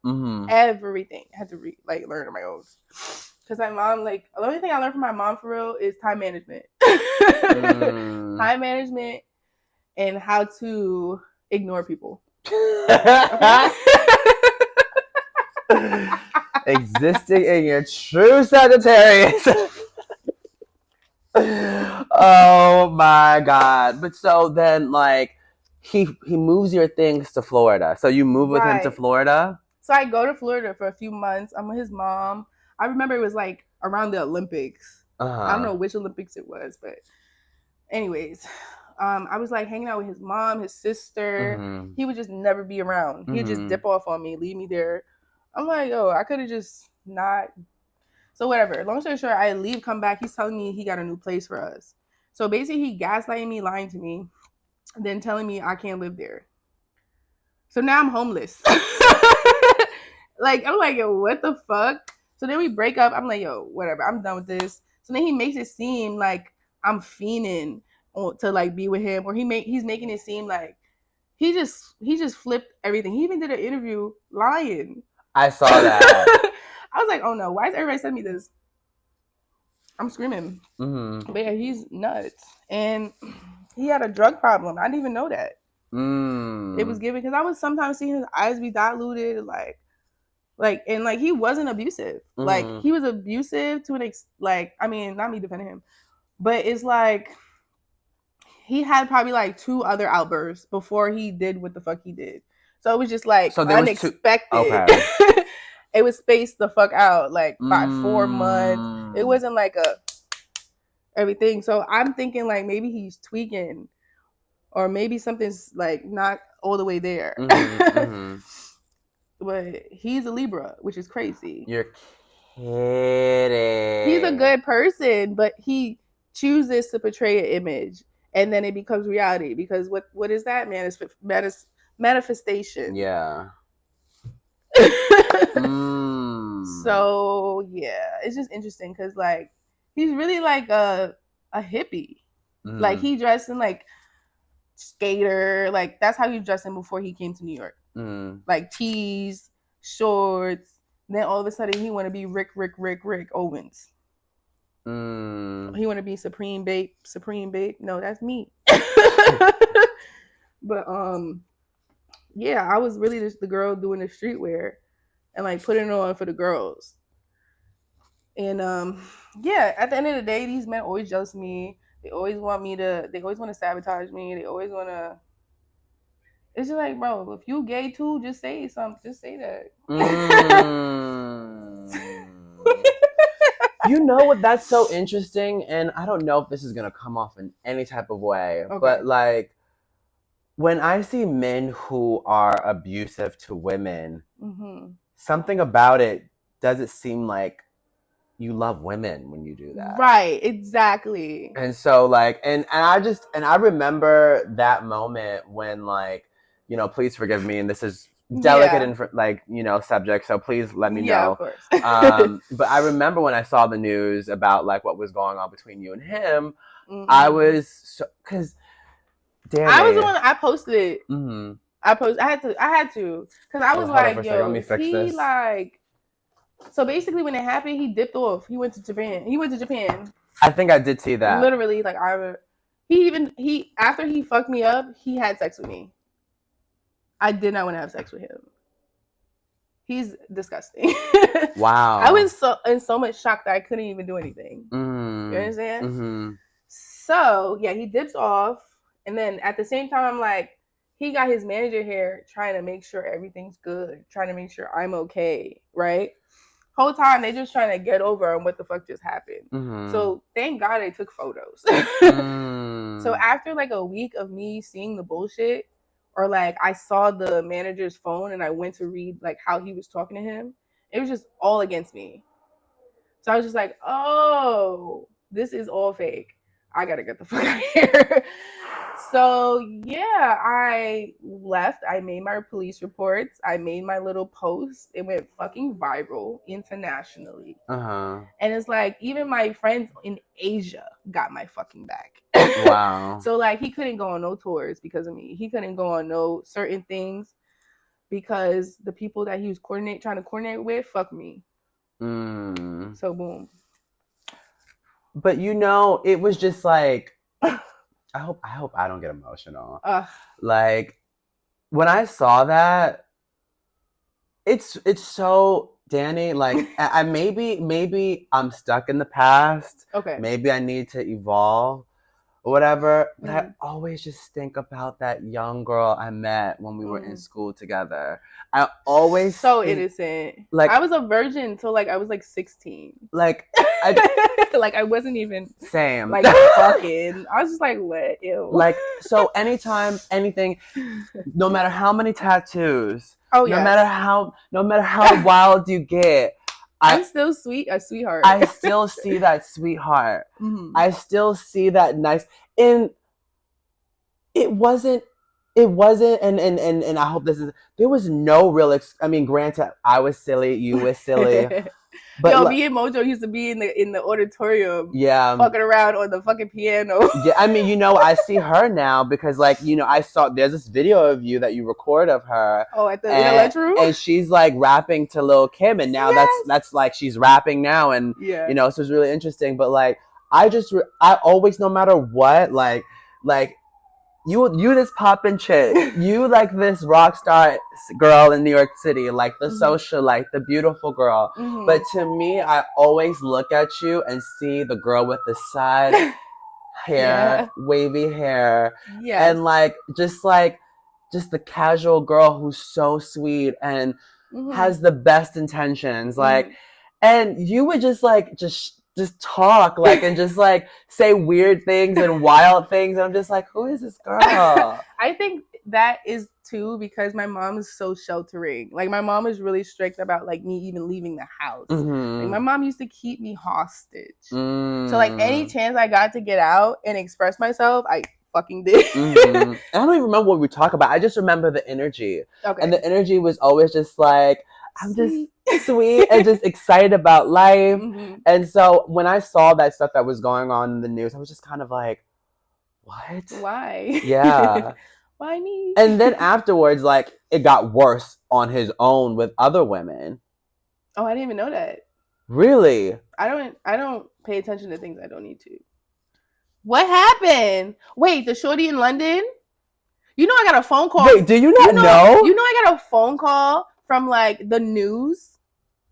Everything. I had to learn on my own. Because my mom, like, the only thing I learned from my mom for real is time management. Time management and how to ignore people. Existing in your true Sagittarius. Oh my God. But so then like he moves your things to Florida. So you move with him to Florida? So I go to Florida for a few months. I'm with his mom. I remember it was like around the Olympics. I don't know which Olympics it was, but anyways, I was like hanging out with his mom, his sister. He would just never be around. He'd just dip off on me, leave me there. I'm like, yo, I could have just not. So whatever. Long story short, I leave, come back. He's telling me he got a new place for us. So basically, he gaslighting me, lying to me, then telling me I can't live there. So now I'm homeless. Like, I'm like, yo, what the fuck? So then we break up. I'm like, yo, whatever. I'm done with this. So then he makes it seem like I'm fiending to like be with him, or he's making it seem like he just flipped everything. He even did an interview lying. I saw that. I was like, oh no, why is everybody sending me this? I'm screaming. But yeah, he's nuts. And he had a drug problem. I didn't even know that. It was given because I was sometimes seeing his eyes be diluted, and he wasn't abusive. Like he was abusive to an I mean, not me defending him, but it's like he had probably like 2 other outbursts before he did what the fuck he did. So it was just like unexpected. Okay. It was spaced the fuck out like by 4 months. It wasn't like everything. So I'm thinking like maybe he's tweaking, or maybe something's like not all the way there. But he's a Libra, which is crazy. You're kidding. He's a good person, but he chooses to portray an image, and then it becomes reality. Because what is that? Manifestation. Yeah. So yeah, it's just interesting because like he's really like a hippie. Like he dressed in like skater. Like, that's how he was dressing before he came to New York. Like, tees, shorts. Then all of a sudden, he want to be Rick Owens. He want to be Supreme Babe. No, that's me. But yeah, I was really just the girl doing the streetwear and like putting it on for the girls. And yeah, at the end of the day, these men always jealous of me. They always want to sabotage me. They always want to. It's just like, bro, if you gay too, just say something. Just say that. You know what? That's so interesting, and I don't know if this is gonna come off in any type of way, but like, when I see men who are abusive to women, something about it doesn't seem like you love women when you do that. Right, exactly. And so like, and I remember that moment when, like, you know, please forgive me, and this is delicate and like, you know, subject, so please let me know. Yeah, of course. But I remember when I saw the news about like what was going on between you and him, I was so, because Danii, I was the one. I posted it. I had to, because I was like, yo, let me fix this. Like, so basically when it happened, he dipped off. He went to Japan. I think I did see that. Literally, like, he after he fucked me up, he had sex with me. I did not want to have sex with him. He's disgusting. Wow. I was in so much shock that I couldn't even do anything. You understand? So yeah, he dips off, and then at the same time, I'm like, he got his manager here trying to make sure everything's good, trying to make sure I'm okay, right? Whole time they just trying to get over on what the fuck just happened. So thank God they took photos. So after like a week of me seeing the bullshit, or like I saw the manager's phone and I went to read like how he was talking to him, it was just all against me. So I was just like, oh, this is all fake. I gotta get the fuck out of here. So yeah, I left. I made my police reports. I made my little post. It went fucking viral internationally. And it's like, even my friends in Asia got my fucking back. Wow. So like, he couldn't go on no tours because of me. He couldn't go on no certain things because the people that he was trying to coordinate with, fuck me. So boom. But you know, it was just like, I hope I don't get emotional. Like, when I saw that, it's so, Danii, like, I maybe I'm stuck in the past. Okay. Maybe I need to evolve or whatever. But I always just think about that young girl I met when we were in school together. I always innocent. Like, I was a virgin till like I was like 16. Like, like I wasn't even same. Like fucking. I was just like, what? Ew. Like, so anytime, anything, no matter how many tattoos, no matter how wild you get, I'm still a sweetheart. I still see that sweetheart. I still see that nice. And it wasn't, and I hope there was no real, I mean, granted, I was silly, you were silly. But yo, me and Mojo used to be in the auditorium, fucking around on the fucking piano. Yeah, I mean, you know, I see her now because, like, you know, I saw there's this video of you that you record of her. Oh, in the lunchroom, and she's like rapping to Lil Kim, and now that's like she's rapping now, and you know, so it's really interesting. But like, I always, no matter what, like. You this poppin' chick, you like this rock star girl in New York City, like the socialite, the beautiful girl. But to me, I always look at you and see the girl with the side hair, wavy hair, and like just the casual girl who's so sweet and has the best intentions, like, and you would just talk, like, and just like say weird things and wild things, and I'm just like, who is this girl? I think that is too because my mom is so sheltering. Like, my mom is really strict about like me even leaving the house. Like, my mom used to keep me hostage. So like, any chance I got to get out and express myself, I fucking did. I don't even remember what we talk about. I just remember the energy. And the energy was always just like, I'm just sweet and just excited about life. And so when I saw that stuff that was going on in the news, I was just kind of like, what? Why? Yeah. Why me? And then afterwards, like, it got worse on his own with other women. Oh, I didn't even know that. Really? I don't pay attention to things I don't need to. What happened? Wait, the shorty in London? You know I got a phone call. Wait, do you not know? You know I got a phone call from like the news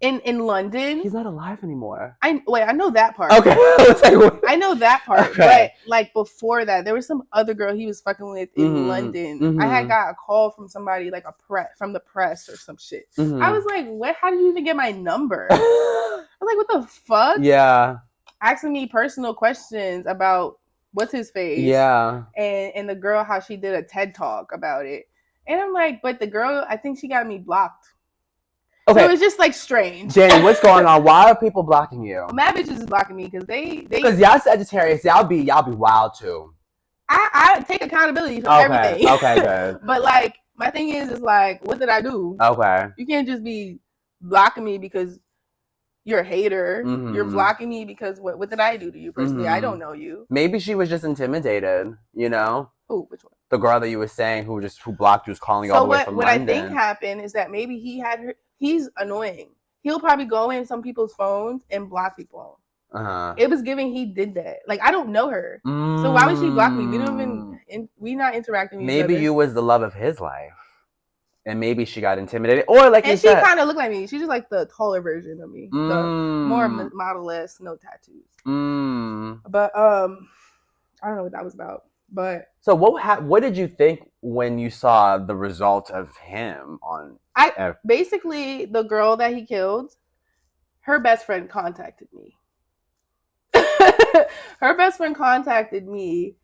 in London. He's not alive anymore. I know that part. Okay. I know that part. Okay. But like before that, there was some other girl he was fucking with in London. Mm-hmm. I had got a call from somebody like from the press or some shit. Mm-hmm. I was like, what? How did you even get my number? I was like, what the fuck? Yeah. Asking me personal questions about what's his face. Yeah. And the girl, how she did a TED talk about it. And I'm like, but the girl, I think she got me blocked. Okay. So it was just like strange. Danii, what's going on? Why are people blocking you? Mad bitches is blocking me because because y'all Sagittarius, y'all be wild too. I take accountability for everything. Okay, good. But like my thing is like, what did I do? Okay. You can't just be blocking me because you're a hater. Mm-hmm. You're blocking me because what did I do to you personally? Mm-hmm. I don't know you. Maybe she was just intimidated, you know? Who? Which one? The girl that you were saying who blocked you was calling you all the way from London. What I think happened is that maybe he had her. He's annoying. He'll probably go in some people's phones and block people. It was giving he did that. Like I don't know her, so why would she block me? We don't even. We not interacting. With maybe each other. You was the love of his life, and maybe she got intimidated, or like. And she kind of looked like me. She's just like the taller version of me, the more model-less, no tattoos. But I don't know what that was about. But so what did you think when you saw the result of him on? Basically the girl that he killed, her best friend contacted me. Her best friend contacted me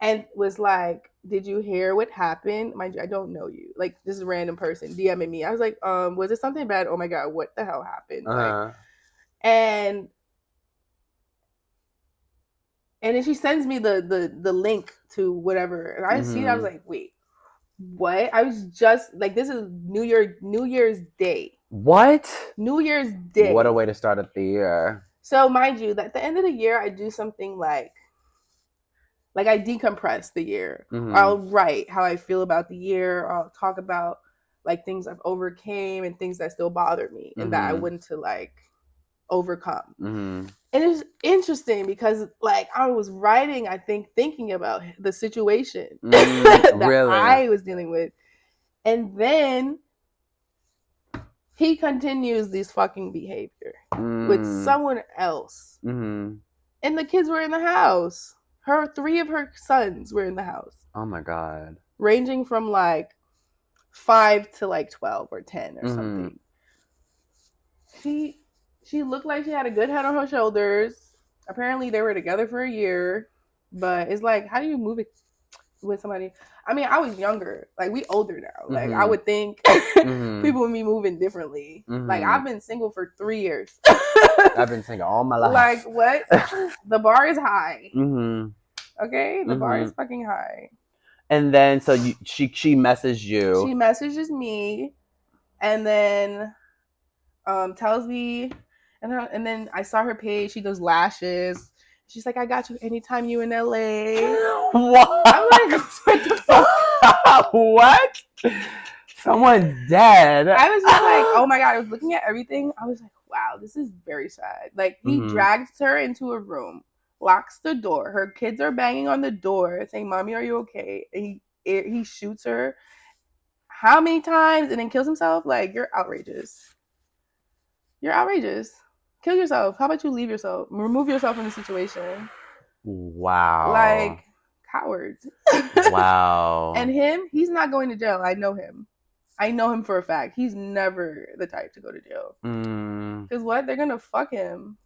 and was like, "Did you hear what happened? Mind you, I don't know you. Like this is a random person DMing me." I was like, was it something bad? Oh my god, what the hell happened?" Like, and then she sends me the link to whatever, and I see it. I was like, "Wait, what?" I was just like, "This is New Year's Day." What? New Year's Day. What a way to start the year. So mind you, that at the end of the year, I do something like I decompress the year. Mm-hmm. I'll write how I feel about the year. Or I'll talk about like things I've overcame and things that still bother me and that I wouldn't to like overcome. Mm-hmm. And it's interesting because like I was writing, I think, thinking about the situation that really? I was dealing with. And then he continues this fucking behavior with someone else. Mm-hmm. And the kids were in the house. 3 of her sons were in the house. Oh my God. Ranging from like 5 to like 12 or 10 or something. She looked like she had a good head on her shoulders. Apparently they were together for a year. But it's like, how do you move it with somebody? I mean, I was younger. Like, we older now. Like, I would think people would be moving differently. Like, I've been single for 3 years. I've been single all my life. Like, what? The bar is high. Okay? The bar is fucking high. And then, so she messaged you. She messages me and then tells me, and then I saw her page. She does lashes. She's like, "I got you anytime you in LA." What? I'm like, what the fuck? What? Someone's dead. I was just like, oh my God. I was looking at everything. I was like, wow, this is very sad. Like, he drags her into a room, locks the door. Her kids are banging on the door saying, "Mommy, are you okay?" And he shoots her how many times and then kills himself? Like, you're outrageous. You're outrageous. Kill yourself. How about you leave yourself? Remove yourself from the situation. Wow. Like, cowards. Wow. And him, he's not going to jail. I know him. I know him for a fact. He's never the type to go to jail. Because what? They're going to fuck him.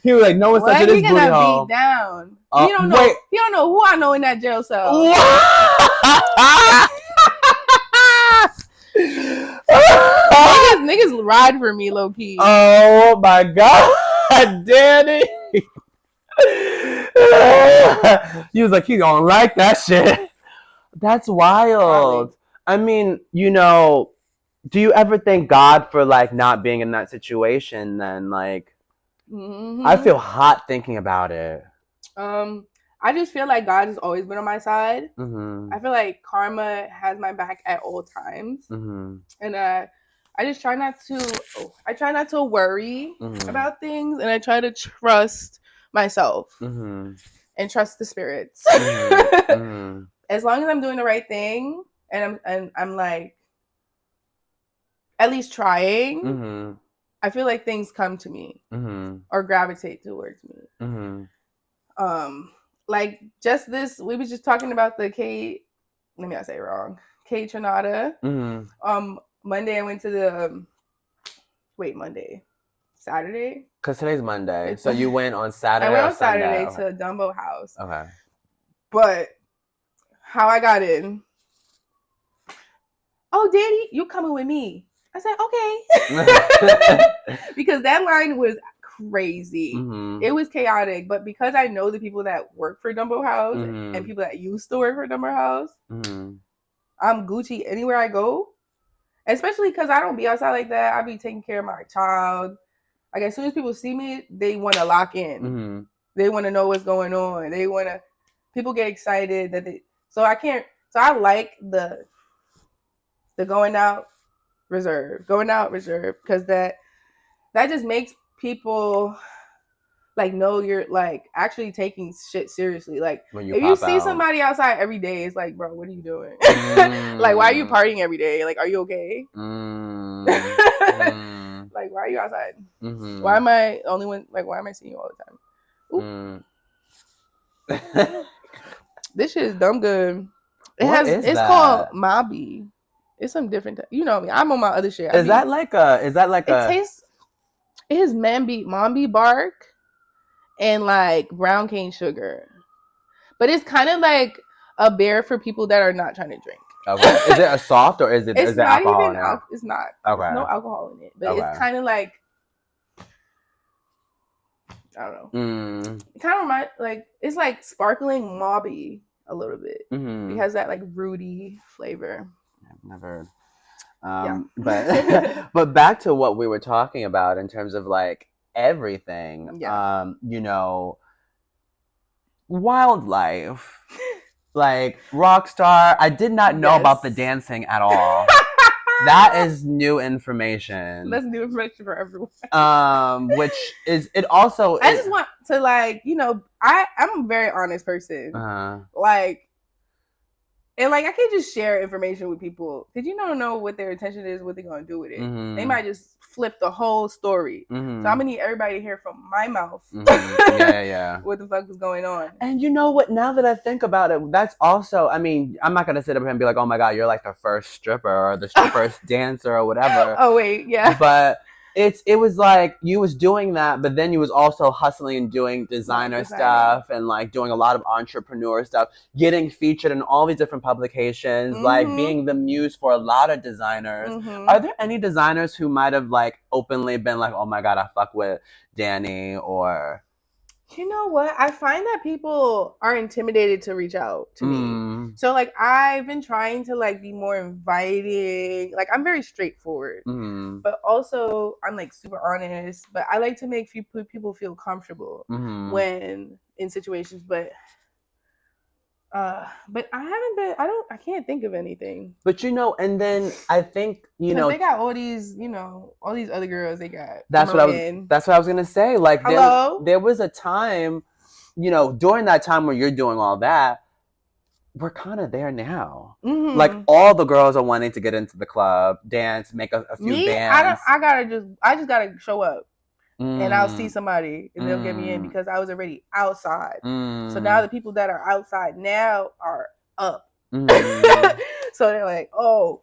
He was like, no one's touching this booty hole. Beat down. He don't know who I know in that jail cell. Niggas ride for me, low key. Oh my God, Danii. He was like, he don't like that shit. That's wild. Probably. I mean, do you ever thank God for like not being in that situation then? Like, Mm-hmm. I feel hot thinking about it. I just feel like God has always been on my side. Mm-hmm. I feel like karma has my back at all times, and I just try not to. I try not to worry about things, and I try to trust myself and trust the spirits. As long as I'm doing the right thing, and I'm like at least trying, I feel like things come to me or gravitate towards me. Like just this, we were just talking about the K. Let me not say it wrong. K Trinata. Monday I went to the. Monday, Saturday. Because today's Monday, so you went on Saturday. I went on Saturday to Dumbo House. Okay. But how I got in? Oh, Daddy, you coming with me? I said okay, because that line was crazy. It was chaotic, but because I know the people that work for Dumbo House and people that used to work for Dumbo House, I'm Gucci anywhere I go. Especially because I don't be outside like that. I be taking care of my child. Like as soon as people see me, they want to lock in. They want to know what's going on. They want to. People get excited that they. So I can't. So I like the going out reserve, because that just makes people like know you're like actually taking shit seriously. Like if you see somebody outside every day, it's like, bro, what are you doing? Like, why are you partying every day? Like, are you okay? Like, why are you outside? Why am I the only one? Like, why am I seeing you all the time? This shit is dumb good. It's called Mobby. It's some different. You know me. I'm on my other shit. Is that like a? It has Mambi bark and like brown cane sugar, but it's kind of like a beer for people that are not trying to drink. Okay. Is it a soft or is it? It's is it not alcohol even. now? It's not. Okay. There's no alcohol in it, but it's kind of like. I don't know. It kind of reminds like it's like sparkling Mobby a little bit. It has that like fruity flavor. I've never. But back to what we were talking about in terms of like everything. Yeah. You know, wildlife, like Rockstar. I did not know about the dancing at all. That is new information. That's new information for everyone. Which is it also. I just want to like, you know, I'm a very honest person. Like, and like I can't just share information with people because you don't know what their intention is, what they're gonna do with it. They might just flip the whole story. So I'm gonna need everybody to hear from my mouth. Yeah. What the fuck was going on? And you know what? Now that I think about it, that's also. I mean, I'm not gonna sit up here and be like, "Oh my god, you're like the first stripper or the first dancer or whatever." Oh wait, yeah. But it was like you was doing that, but then you was also hustling and doing designer stuff and like doing a lot of entrepreneur stuff, getting featured in all these different publications, like being the muse for a lot of designers. Are there any designers who might have like openly been like, oh my god, I fuck with Danii? Or you know what? I find that people are intimidated to reach out to me. So like I've been trying to like be more inviting. Like I'm very straightforward, but also I'm like super honest. But I like to make people feel comfortable when in situations. But I haven't been. I can't think of anything. But you know, and then I think you know they got all these, you know, all these other girls. They got. That's what I was gonna say. Like there was a time, you know, during that time where you're doing all that, we're kind of there now. Like all the girls are wanting to get into the club, dance, make a few bands. I just gotta show up. And I'll see somebody and they'll get me in because I was already outside. So now the people that are outside now are up. So they're like, oh.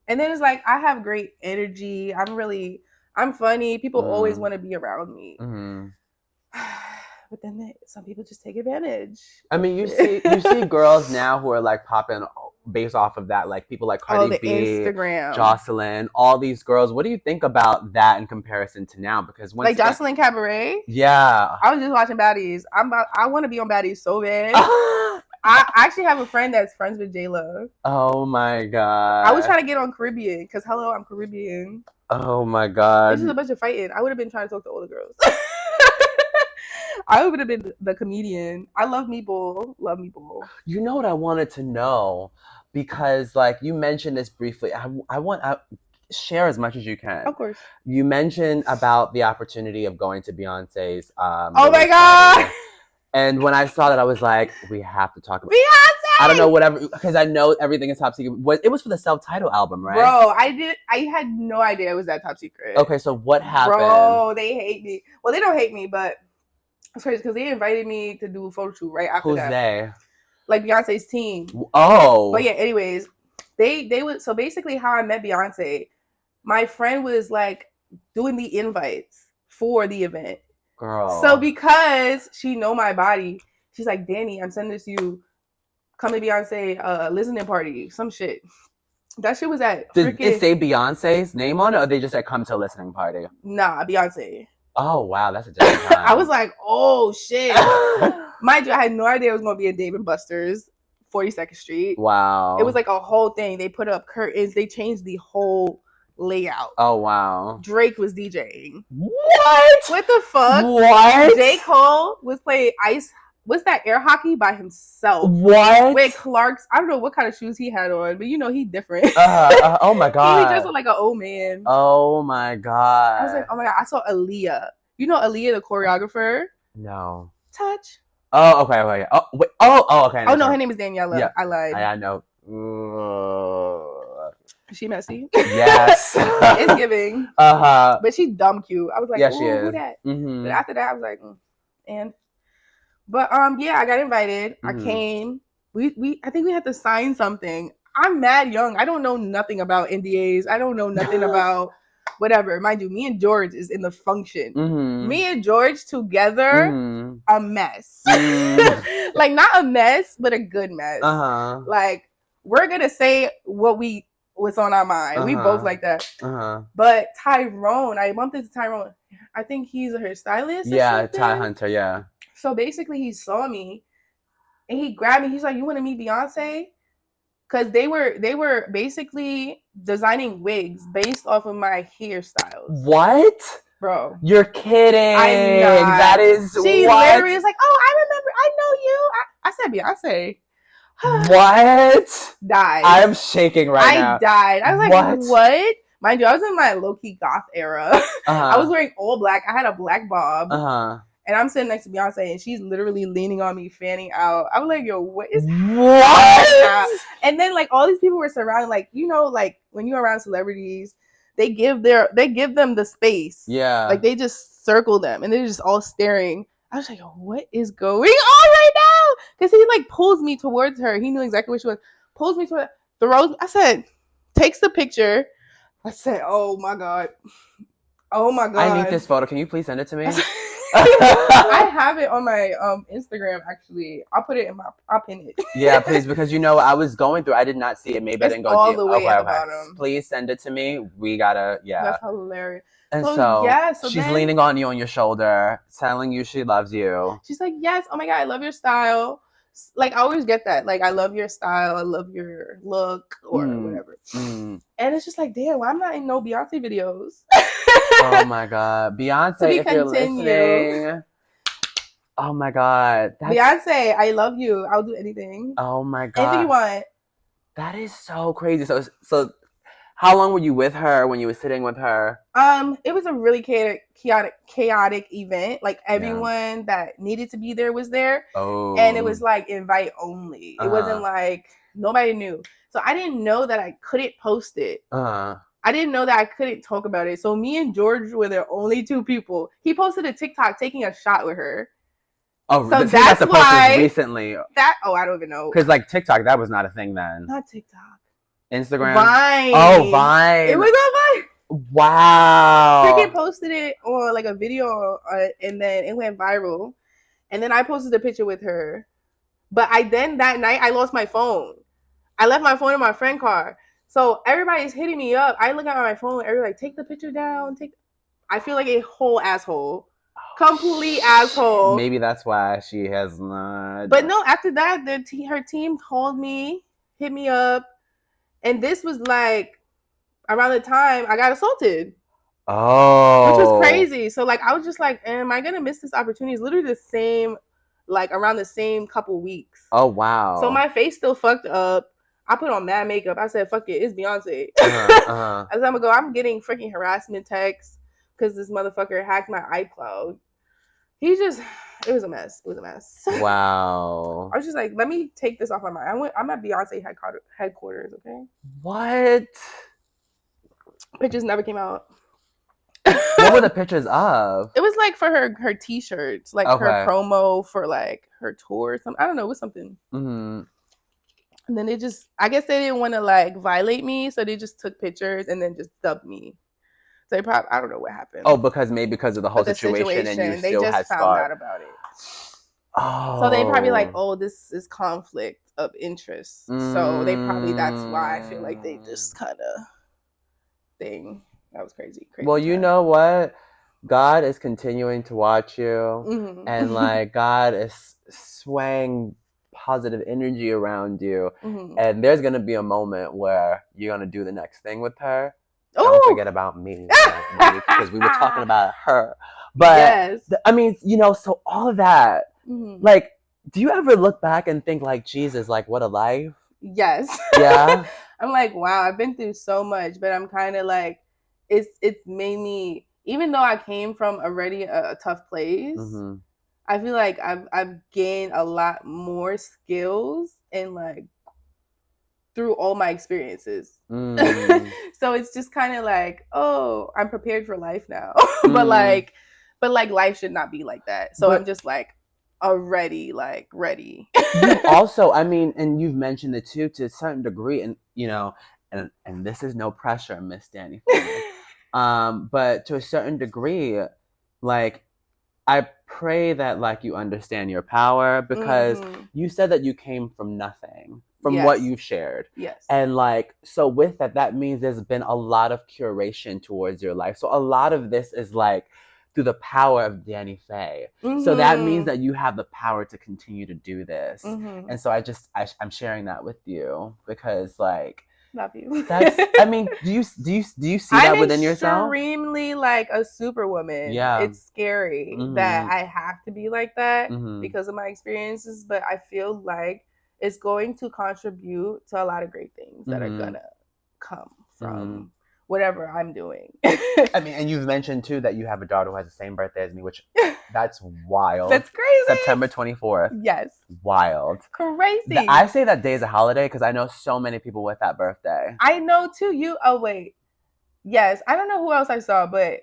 And then it's like, I have great energy. I'm funny. People always want to be around me. But then some people just take advantage. I mean, you see girls now who are like popping based off of that, like people like Cardi B, Instagram, Jocelyn, all these girls. What do you think about that in comparison to now? Because like Jocelyn Cabaret, yeah, I was just watching Baddies. I want to be on Baddies so bad. I actually have a friend that's friends with J-Lo. Oh my god! I was trying to get on Caribbean because hello, I'm Caribbean. Oh my god! This is a bunch of fighting. I would have been trying to talk to older girls. I would have been the comedian. I love Meatball. Love Meatball. You know what I wanted to know? Because, like, you mentioned this briefly. I want to share as much as you can. Of course. You mentioned about the opportunity of going to Beyonce's. Oh my God. Party. And when I saw that, I was like, we have to talk about Beyonce! I don't know, whatever, because I know everything is top secret. It was for the self-titled album, right? Bro, I had no idea it was that top secret. Okay, so what happened? Bro, they hate me. Well, they don't hate me, but it's crazy because they invited me to do a photo shoot right after that. Who's they? Like Beyonce's team. Oh. But yeah, anyways, they would. So basically, how I met Beyonce, my friend was like doing the invites for the event. Girl. So because she know my body, she's like, Danii, I'm sending this to you. Come to Beyonce listening party, some shit. That shit was at Did it say Beyonce's name on it, or they just said come to a listening party? Nah, Beyonce. Oh wow, that's a different time. I was like, oh shit. Mind you, I had no idea it was gonna be a Dave and Buster's, 42nd Street. Wow. It was like a whole thing. They put up curtains. They changed the whole layout. Oh wow. Drake was DJing. What? What the fuck? What? J. Cole was playing ice. What's that, air hockey by himself? What? With Clark's, I don't know what kind of shoes he had on, but you know he different. Oh my god. He was just like an old man. Oh my god. I was like, oh my god, I saw Aaliyah. You know Aaliyah, the choreographer? No. Touch. Oh, okay. Oh, wait. Oh, okay. Oh no, her name is Daniela. Yeah. I lied. I know. Is she messy? Yes. It's giving. But she's dumb cute. I was like, yeah, she is. Who that? Mm-hmm. But after that, I was like, and. But yeah, I got invited. I came. I think we had to sign something. I'm mad young. I don't know nothing about NDAs. I don't know nothing about whatever. Mind you, me and George is in the function. Me and George together, a mess. Like not a mess, but a good mess. Like we're gonna say what's on our mind. We both like that. But Tyrone, I bumped into Tyrone. I think he's a hairstylist. Yeah, Ty Hunter. Yeah. So basically, he saw me, and he grabbed me. He's like, "You want to meet Beyonce?" Because they were basically designing wigs based off of my hairstyles. What? Bro. You're kidding. I'm not. That is she what? literally is like, "Oh, I remember. I know you." I said Beyonce. What? Died. I am shaking now. I died. I was like, what? Mind you, I was in my low-key goth era. I was wearing all black. I had a black bob. And I'm sitting next to Beyonce, and she's literally leaning on me, fanning out. I was like, yo, what is what? And then, like, all these people were surrounding, like, you know, like, when you're around celebrities, they give them the space. Yeah. Like, they just circle them, and they're just all staring. I was like, yo, what is going on right now? Because he, like, pulls me towards her. He knew exactly what she was. Pulls me towards, throws me. I said, takes the picture. I said, oh, my God. Oh, my God. I need this photo. Can you please send it to me? I have it on my Instagram actually. I'll put it in I'll pin it. Yeah, please, because you know I was going through. I did not see it. Maybe I didn't go all the way at the bottom. Please send it to me. We gotta. Yeah. That's hilarious. And so she's leaning on your shoulder, telling you she loves you. She's like, yes. Oh my God, I love your style. Like I always get that. Like I love your style. I love your look or whatever. And it's just like, damn, why I'm not in no Beyonce videos? Oh my God, Beyonce, if you're listening. Oh my God, Beyonce, I love you. I'll do anything. Oh my God, anything you want. That is so crazy. So, how long were you with her when you were sitting with her? It was a really chaotic event. Like everyone that needed to be there was there. Oh, and it was like invite only. It wasn't like nobody knew. So I didn't know that I couldn't post it. I didn't know that I couldn't talk about it. So me and George were the only two people. He posted a TikTok taking a shot with her. Oh, so that's why recently. I don't even know. Because like TikTok, that was not a thing then. Not TikTok. Instagram. Vine. Oh, Vine. It was on Vine. Wow. Cricket posted it on like a video, and then it went viral. And then I posted a picture with her. But that night I lost my phone. I left my phone in my friend's car. So everybody's hitting me up. I look at my phone. Everybody's like, take the picture down. I feel like a whole asshole. Complete asshole. Maybe that's why she has not. But no, after that, her team called me, hit me up. And this was like around the time I got assaulted. Oh. Which was crazy. So like I was just like, am I gonna miss this opportunity? It's literally the same, like around the same couple weeks. Oh wow. So my face still fucked up. I put on mad makeup. I said, fuck it, it's Beyonce. As I'm gonna go, I'm getting freaking harassment texts because this motherfucker hacked my iCloud. It was a mess. It was a mess. Wow. I was just like, let me take this off my mind. I'm at Beyonce headquarters, okay? What? Pictures never came out. What were the pictures of? It was like for her t-shirts, like her promo for like her tour or something. I don't know, it was something. Mm-hmm. And then I guess they didn't want to like violate me, so they just took pictures and then just dubbed me. So they probably, I don't know what happened. Oh, because of the whole situation and you still had found out about it. Oh. So they probably like, oh, this is conflict of interest. So they probably, that's why I feel like they just kind of thing. That was crazy. Well, you know what? God is continuing to watch you, and like God is swaying positive energy around you, and there's gonna be a moment where you're gonna do the next thing with her. Don't forget about me, because we were talking about her. But yes. I mean, so all of that, like, do you ever look back and think like, Jesus, like what a life? Yes. Yeah. I'm like, wow, I've been through so much, but I'm kind of like, it's made me, even though I came from already a tough place, I feel like I've gained a lot more skills and like through all my experiences. So it's just kind of like, oh, I'm prepared for life now. but like life should not be like that. So I'm just like already like ready. You also, I mean, and you've mentioned it too to a certain degree, and and this is no pressure, Miss Danii. But to a certain degree, like I pray that like you understand your power, because you said that you came from nothing, from what you've shared. Yes. And like, so with that means there's been a lot of curation towards your life. So a lot of this is like through the power of Danii Phae. So that means that you have the power to continue to do this. And so I'm sharing that with you because like, love you. That's, I mean, do you see that within yourself? I'm extremely like a superwoman. Yeah. It's scary that I have to be like that because of my experiences, but I feel like it's going to contribute to a lot of great things that are gonna come from whatever I'm doing. I mean, and you've mentioned too that you have a daughter who has the same birthday as me, which that's wild. That's crazy. September 24th. Yes. Wild. Crazy. I say that day is a holiday because I know so many people with that birthday. I know too. Oh wait. Yes. I don't know who else I saw, but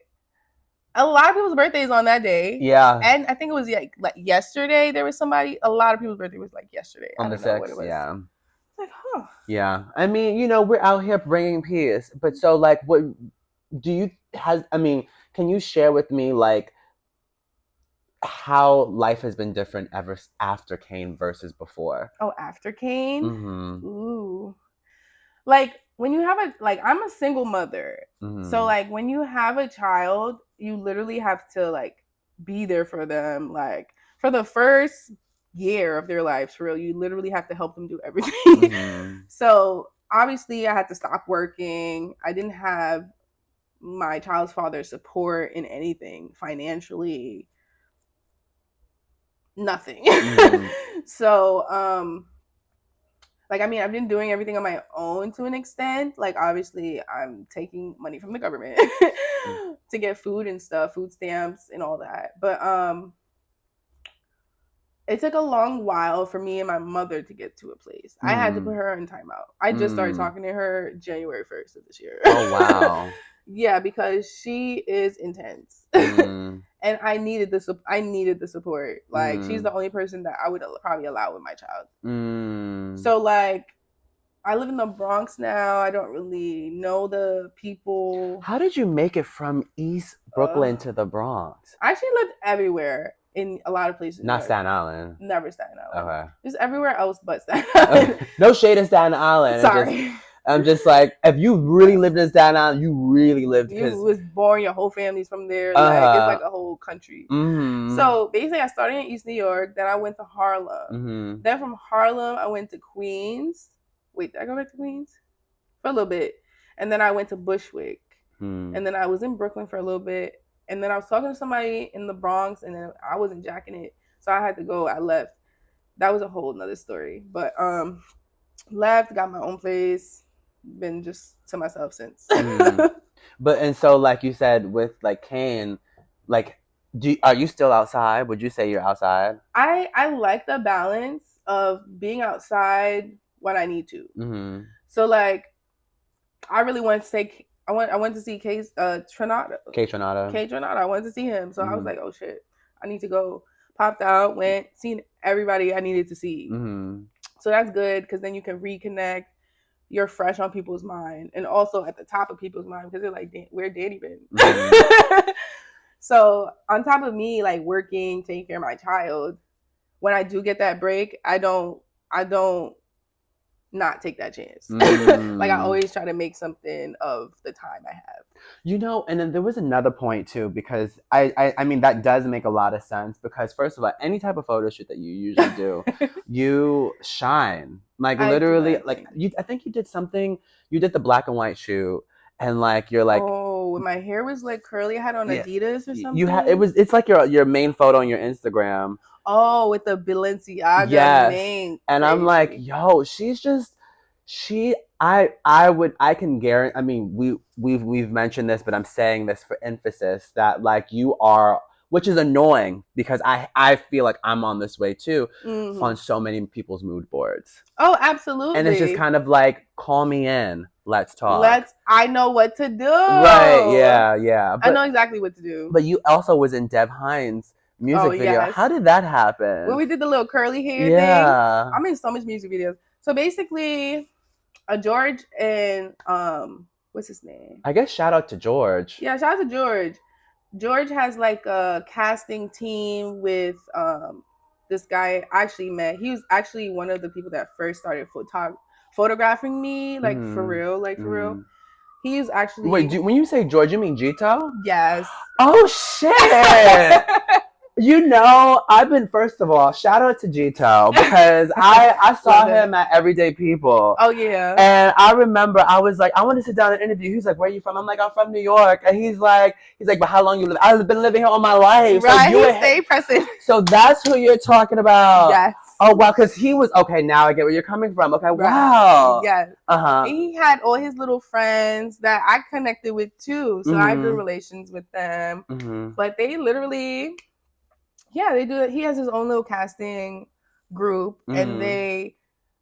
a lot of people's birthdays on that day. Yeah. And I think it was like yesterday there was somebody, a lot of people's birthday was like yesterday. On the 6th, yeah. Like, huh. Yeah. I mean, we're out here bringing peace. But so like what do you can you share with me like how life has been different ever after Kane versus before? Oh, after Kane? Ooh. Like when you have I'm a single mother. So like when you have a child, you literally have to like be there for them. Like for the first year of their lives, for real, you literally have to help them do everything. So obviously I had to stop working. I didn't have my child's father's support in anything financially. Nothing. So like, I mean, I've been doing everything on my own to an extent. Like, obviously, I'm taking money from the government to get food and stuff, food stamps and all that. But it took a long while for me and my mother to get to a place. I had to put her in timeout. I just started talking to her January 1st of this year. Oh, wow. Yeah, because she is intense. And I needed the support. Like, she's the only person that I would probably allow with my child. So, like, I live in the Bronx now. I don't really know the people. How did you make it from East Brooklyn to the Bronx? I actually lived everywhere in a lot of places. Not Staten Island. Never Staten Island. Okay. Just everywhere else but Staten Island. No shade in Staten Island. Sorry. I'm just like, if you really lived in Staten Island, you really lived. You was born, your whole family's from there. Like, it's like a whole country. So basically, I started in East New York. Then I went to Harlem. Then from Harlem, I went to Queens. Wait, did I go back to Queens? For a little bit. And then I went to Bushwick. And then I was in Brooklyn for a little bit. And then I was talking to somebody in the Bronx, and then I wasn't jacking it. So I had to go. I left. That was a whole nother story. But left, got my own place, been just to myself since. But and so like you said with like Kane, like are you still outside? Would you say you're outside? I like the balance of being outside when I need to. So like I really wanted to take I went to see Trinidad. I wanted to see him. So I was like, oh shit, I need to go. Popped out, went, seen everybody I needed to see. So that's good because then you can reconnect. You're fresh on people's mind, and also at the top of people's mind because they're like, where Danii been? So on top of me like working, taking care of my child, when I do get that break, I don't not take that chance. Like I always try to make something of the time I have. You know, and then there was another point too, because I mean that does make a lot of sense because first of all, any type of photo shoot that you usually do, you shine. Like literally, like I think you did something. You did the black and white shoot, and like you're like, oh, when my hair was like curly, I had on Adidas or something. It's like your main photo on your Instagram. Oh, with the Balenciaga. Yes. And I'm like, yo, I can guarantee, I mean, we've mentioned this, but I'm saying this for emphasis that like you are, which is annoying because I feel like I'm on this way too, on so many people's mood boards. Oh, absolutely. And it's just kind of like, call me in. Let's talk. I know what to do. Right. Yeah. I know exactly what to do. But you also was in Dev Hines' music video. Yes. How did that happen? When we did the little curly hair thing. I'm in so much music videos. So basically, George and what's his name? I guess shout out to George. Yeah, shout out to George. George has like a casting team with this guy I actually met. He was actually one of the people that first started photographing me, like for real, real. He was actually. Wait, when you say George, you mean Gito? Yes. Oh shit! You know, first of all, shout out to Gito because I saw him at Everyday People. Oh, yeah. And I remember I was like, I want to sit down and interview. He's like, where are you from? I'm like, I'm from New York. And he's like, but how long you live? I've been living here all my life. Right, so stay present. So that's who you're talking about. Yes. Oh, wow, because he was, okay, now I get where you're coming from. Okay, right. Wow. Yes. He had all his little friends that I connected with too. So I grew relations with them. But they literally... Yeah, they do it. He has his own little casting group, and they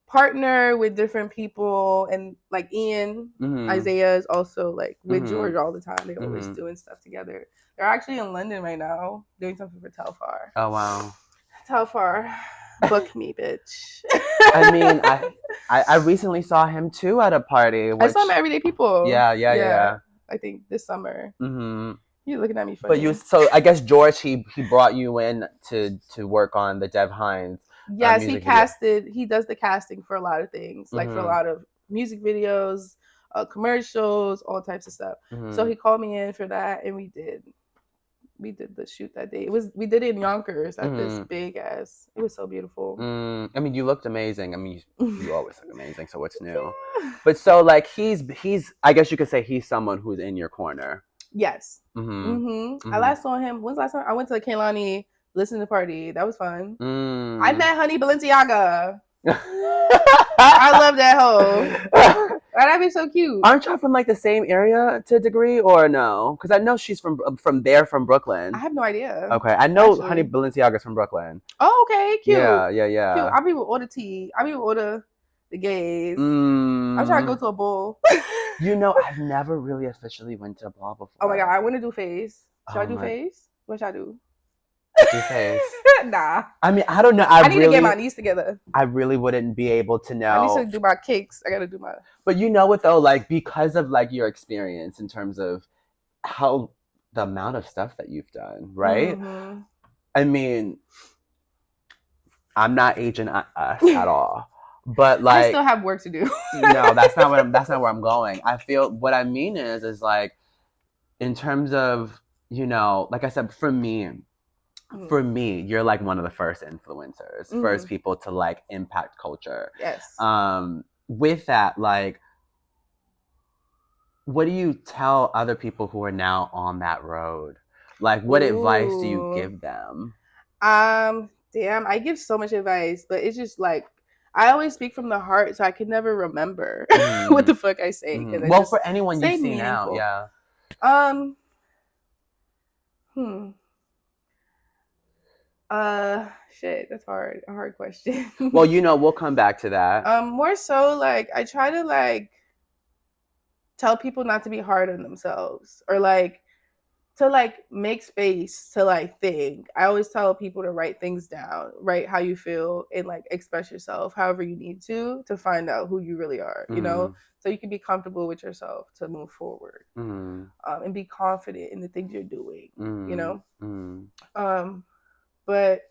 partner with different people. And like Ian, Isaiah is also like with George all the time. They always doing stuff together. They're actually in London right now doing something for Telfar. Oh wow, Telfar, book me, bitch. I mean, I recently saw him too at a party. I saw him at Everyday People. Yeah. I think this summer. You're looking at me funny. But so I guess George he brought you in to work on the Dev Hines. Yes, he casted. He does the casting for a lot of things, like for a lot of music videos, commercials, all types of stuff. So he called me in for that, and we did the shoot that day. We did it in Yonkers at this big ass. It was so beautiful. I mean, you looked amazing. I mean, you always look amazing. So what's new? But so like he's I guess you could say he's someone who's in your corner. Yes. I last saw him. When's the last time? I went to the Kehlani listening party. That was fun. I met Honey Balenciaga. I love that hoe. That'd be so cute. Aren't y'all from like the same area to a degree, or no? Because I know she's from Brooklyn. I have no idea. Okay, I know actually. Honey Balenciaga's from Brooklyn. Oh, okay, cute. Yeah. Cute. I'll be with all the tea. I'll be with all the gays. I'm trying to go to a ball. You know, I've never really officially went to a ball before. Oh my god, I want to do Phaes. Should I do Phaes? What should I do? Do Phaes. Nah. I mean, I don't know. I need to get my knees together. I really wouldn't be able to know. I need to do my kicks. I gotta do my. But you know what though, like because of like your experience in terms of how the amount of stuff that you've done, right? I mean, I'm not aging us at all. But like, I still have work to do. No, that's not where I'm going. I feel what I mean is like, in terms of, you know, like I said, for me, you're like one of the first influencers, first people to like impact culture. Yes. With that, like, what do you tell other people who are now on that road? Like, what advice do you give them? Damn, I give so much advice, but it's just like I always speak from the heart, so I can never remember what the fuck I say. Well, for anyone you see now, yeah. Shit, that's hard. A hard question. Well, we'll come back to that. More so like I try to like tell people not to be hard on themselves or like to like make space to like think. I always tell people to write things down, write how you feel and like express yourself however you need to find out who you really are, you know, so you can be comfortable with yourself to move forward and be confident in the things you're doing, you know. But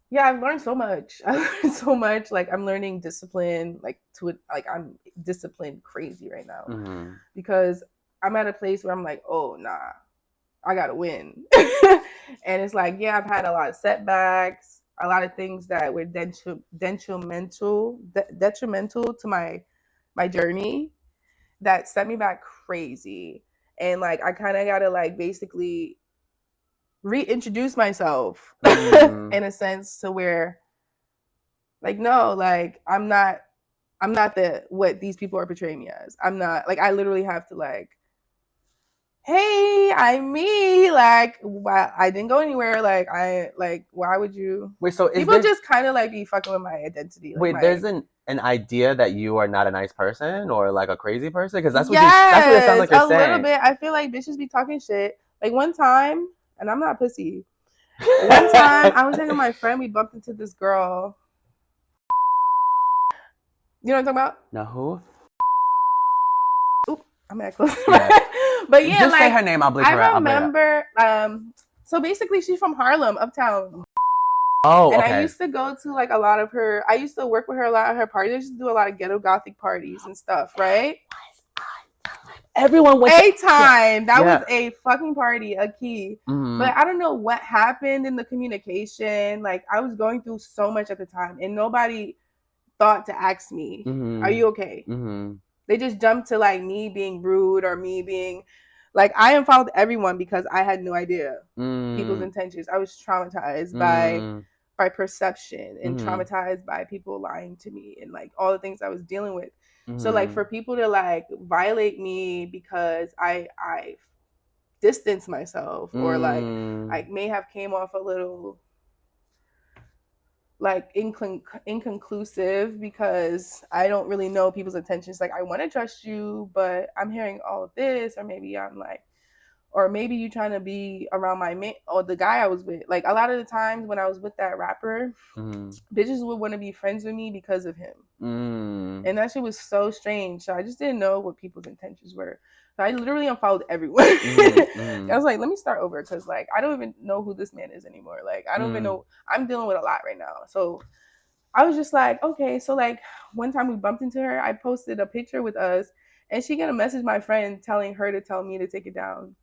yeah, I've learned so much. Like I'm learning discipline, like I'm disciplined crazy right now because I'm at a place where I'm like, oh nah, I gotta win. And it's like, yeah, I've had a lot of setbacks, a lot of things that were detrimental to my journey that set me back crazy. And like I kind of gotta like basically reintroduce myself in a sense to where like no, like I'm not what these people are portraying me as. I'm not like I literally have to like, hey, I'm me. Like, I didn't go anywhere. Like, why would you? Wait, so people just kind of like be fucking with my identity. Like, wait, there's an idea that you are not a nice person or like a crazy person? Because that's what that's what it sounds like you're saying. A little bit. I feel like bitches be talking shit. Like one time, and I'm not pussy. One time, I was hanging with my friend. We bumped into this girl. You know what I'm talking about? No, who? Oop, I'm at close. Yeah. But yeah, just like, say her name. I'll bleep her out. I remember. So basically, she's from Harlem, uptown. Oh, and okay. I used to go to like a lot of her. I used to work with her a lot at her parties. I used to do a lot of ghetto gothic parties and stuff, right? Everyone went that was a fucking party, a key. But I don't know what happened in the communication. Like I was going through so much at the time, and nobody thought to ask me, "Are you okay?" They just jumped to like me being rude or me being like I unfollowed everyone because I had no idea people's intentions. I was traumatized by perception and traumatized by people lying to me and like all the things I was dealing with. So like for people to like violate me because I distance myself or like I may have came off a little like inconclusive because I don't really know people's intentions. Like I want to trust you, but I'm hearing all of this, or maybe I'm like, or maybe you trying to be around my mate or the guy I was with. Like a lot of the times when I was with that rapper, bitches would want to be friends with me because of him. And that shit was so strange. So I just didn't know what people's intentions were. So I literally unfollowed everyone. I was like, let me start over because like I don't even know who this man is anymore. Like I don't even know. I'm dealing with a lot right now. So I was just like, okay. So like one time we bumped into her. I posted a picture with us, and she gonna message my friend telling her to tell me to take it down.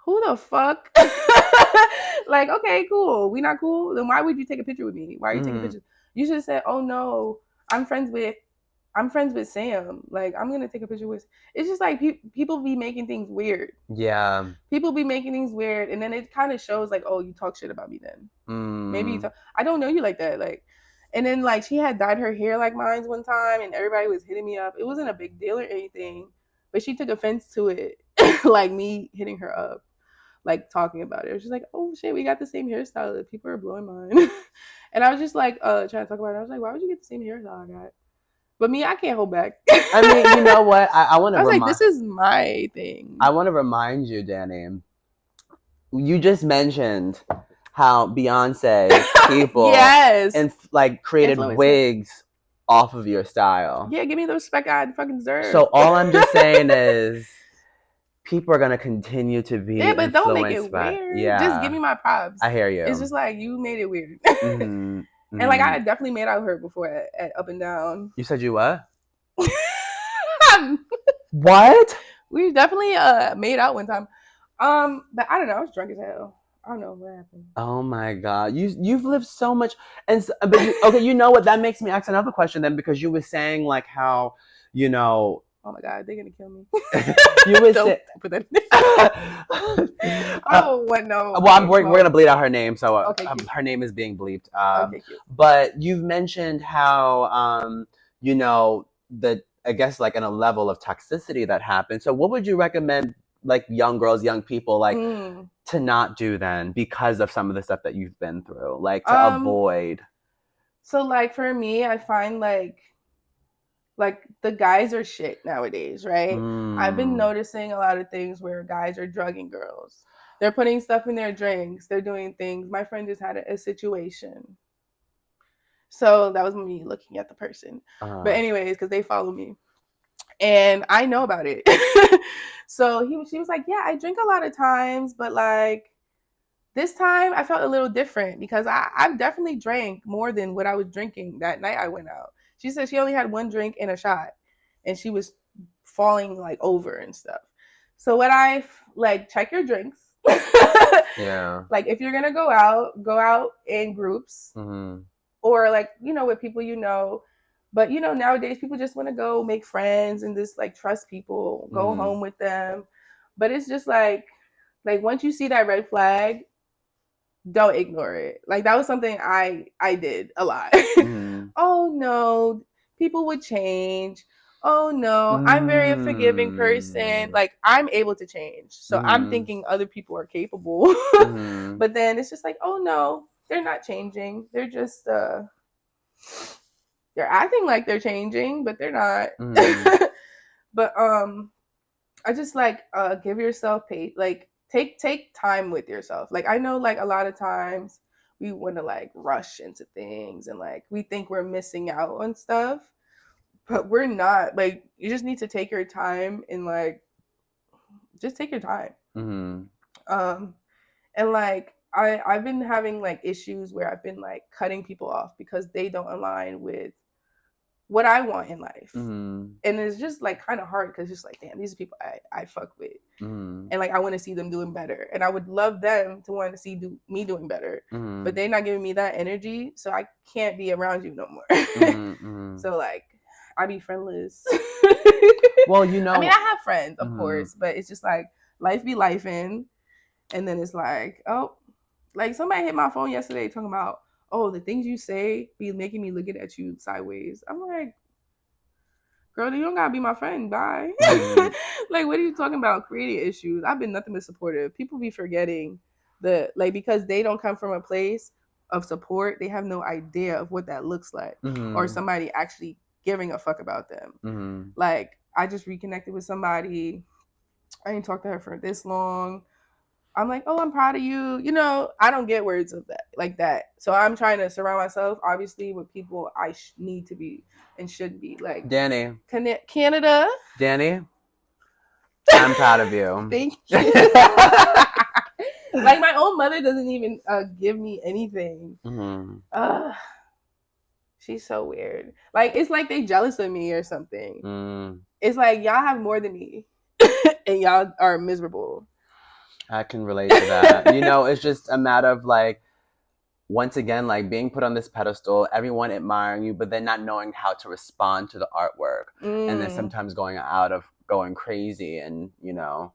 Who the fuck? Like, okay, cool. We not cool? Then why would you take a picture with me? Why are you taking pictures? You should have said, oh no, I'm friends with Sam. Like, I'm going to take a picture with... It's just like people be making things weird. Yeah. People be making things weird. And then it kind of shows like, oh, you talk shit about me then. Maybe you talk... I don't know you like that. Like, and then like she had dyed her hair like mine one time and everybody was hitting me up. It wasn't a big deal or anything. But she took offense to it. Like me hitting her up. Like talking about it. It was just like, oh shit, we got the same hairstyle. People are blowing mine. And I was just like, trying to talk about it. I was like, why would you get the same hairstyle I got? But me, I can't hold back. I mean, you know what? I want to. I was like, this is my thing. I want to remind you, Danii. You just mentioned how Beyonce people and like created wigs off of your style. Yeah, give me the respect I fucking deserve. So all I'm just saying is, people are gonna continue to be but don't make it weird. Yeah, just give me my props. I hear you. It's just like you made it weird. And like I definitely made out with her before at Up and Down. You said you what? What? We definitely made out one time. But I don't know. I was drunk as hell. I don't know what happened. Oh my god, you've lived so much, but okay, you know what? That makes me ask another question then, because you were saying like how, you know, Oh my God, they're gonna kill me. You would Don't say. put that in there. Oh, what? No. Well, we're gonna bleed out her name, so Okay, cute. her name is being bleeped. Okay, cute. But you've mentioned how you know, the I guess like in a level of toxicity that happens. So, what would you recommend, like young girls, young people, like to not do then because of some of the stuff that you've been through, like to avoid? So, like for me, I find like the guys are shit nowadays, right? I've been noticing a lot of things where guys are drugging girls. They're putting stuff in their drinks. They're doing things. My friend just had a situation. So that was me looking at the person. But anyways, because they follow me. And I know about it. So she was like, yeah, I drink a lot of times, but like this time I felt a little different because I've definitely drank more than what I was drinking that night I went out. She said she only had one drink and a shot and she was falling like over and stuff. So what I like, check your drinks. Yeah. Like if you're gonna go out in groups or like, you know, with people you know. But you know, nowadays people just want to go make friends and just like trust people, go home with them. But it's just like once you see that red flag, don't ignore it. Like that was something I did a lot. Oh no, people would change. Oh no, I'm very a forgiving person. Like I'm able to change. So I'm thinking other people are capable. But then it's just like, oh no, they're not changing. They're just they're acting like they're changing, but they're not. But I just like give yourself like take time with yourself. Like I know like a lot of times we want to like rush into things and like we think we're missing out on stuff, but we're not. Like you just need to take your time and like just take your time. And like I've been having like issues where I've been like cutting people off because they don't align with what I want in life. And it's just like kind of hard because it's just like, damn, these are people I fuck with. And like I want to see them doing better. And I would love them to want to see me doing better. But they're not giving me that energy. So I can't be around you no more. So like I be friendless. Well, you know, I mean, I have friends, of course, but it's just like life be lifing. And then it's like, oh, like somebody hit my phone yesterday talking about, oh, the things you say be making me looking at you sideways. I'm like, girl, you don't gotta be my friend. Bye. Like, what are you talking about? Creating issues. I've been nothing but supportive. People be forgetting because they don't come from a place of support, they have no idea of what that looks like. Or somebody actually giving a fuck about them. Like, I just reconnected with somebody. I didn't talk to her for this long. I'm like, oh, I'm proud of you. You know, I don't get words of that like that. So I'm trying to surround myself, obviously, with people I need to be and should be. Like Danii. Canada. Danii, I'm proud of you. Thank you. Like my own mother doesn't even give me anything. She's so weird. Like it's like they jealous of me or something. It's like y'all have more than me, and y'all are miserable. I can relate to that. You know, it's just a matter of like, once again, like being put on this pedestal, everyone admiring you, but then not knowing how to respond to the artwork. And then sometimes going crazy and, you know.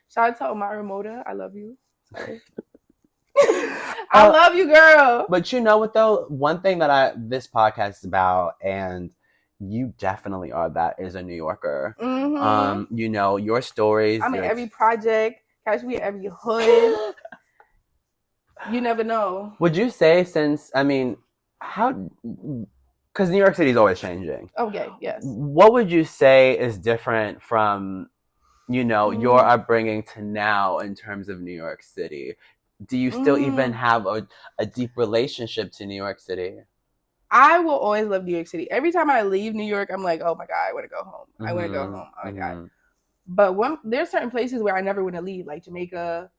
Shout out to Omara Moda. I love you. Sorry. I love you, girl. But you know what, though? One thing that this podcast is about, and you definitely are that, is a New Yorker. You know, your stories. I'm in every project. Catch me at every hood. You never know. Would you say because New York City is always changing. Okay, yes. What would you say is different from, you know, your upbringing to now in terms of New York City? Do you still even have a deep relationship to New York City? I will always love New York City. Every time I leave New York, I'm like, oh my God, I want to go home. I want to go home. Oh my God. But there's certain places where I never want to leave, like Jamaica,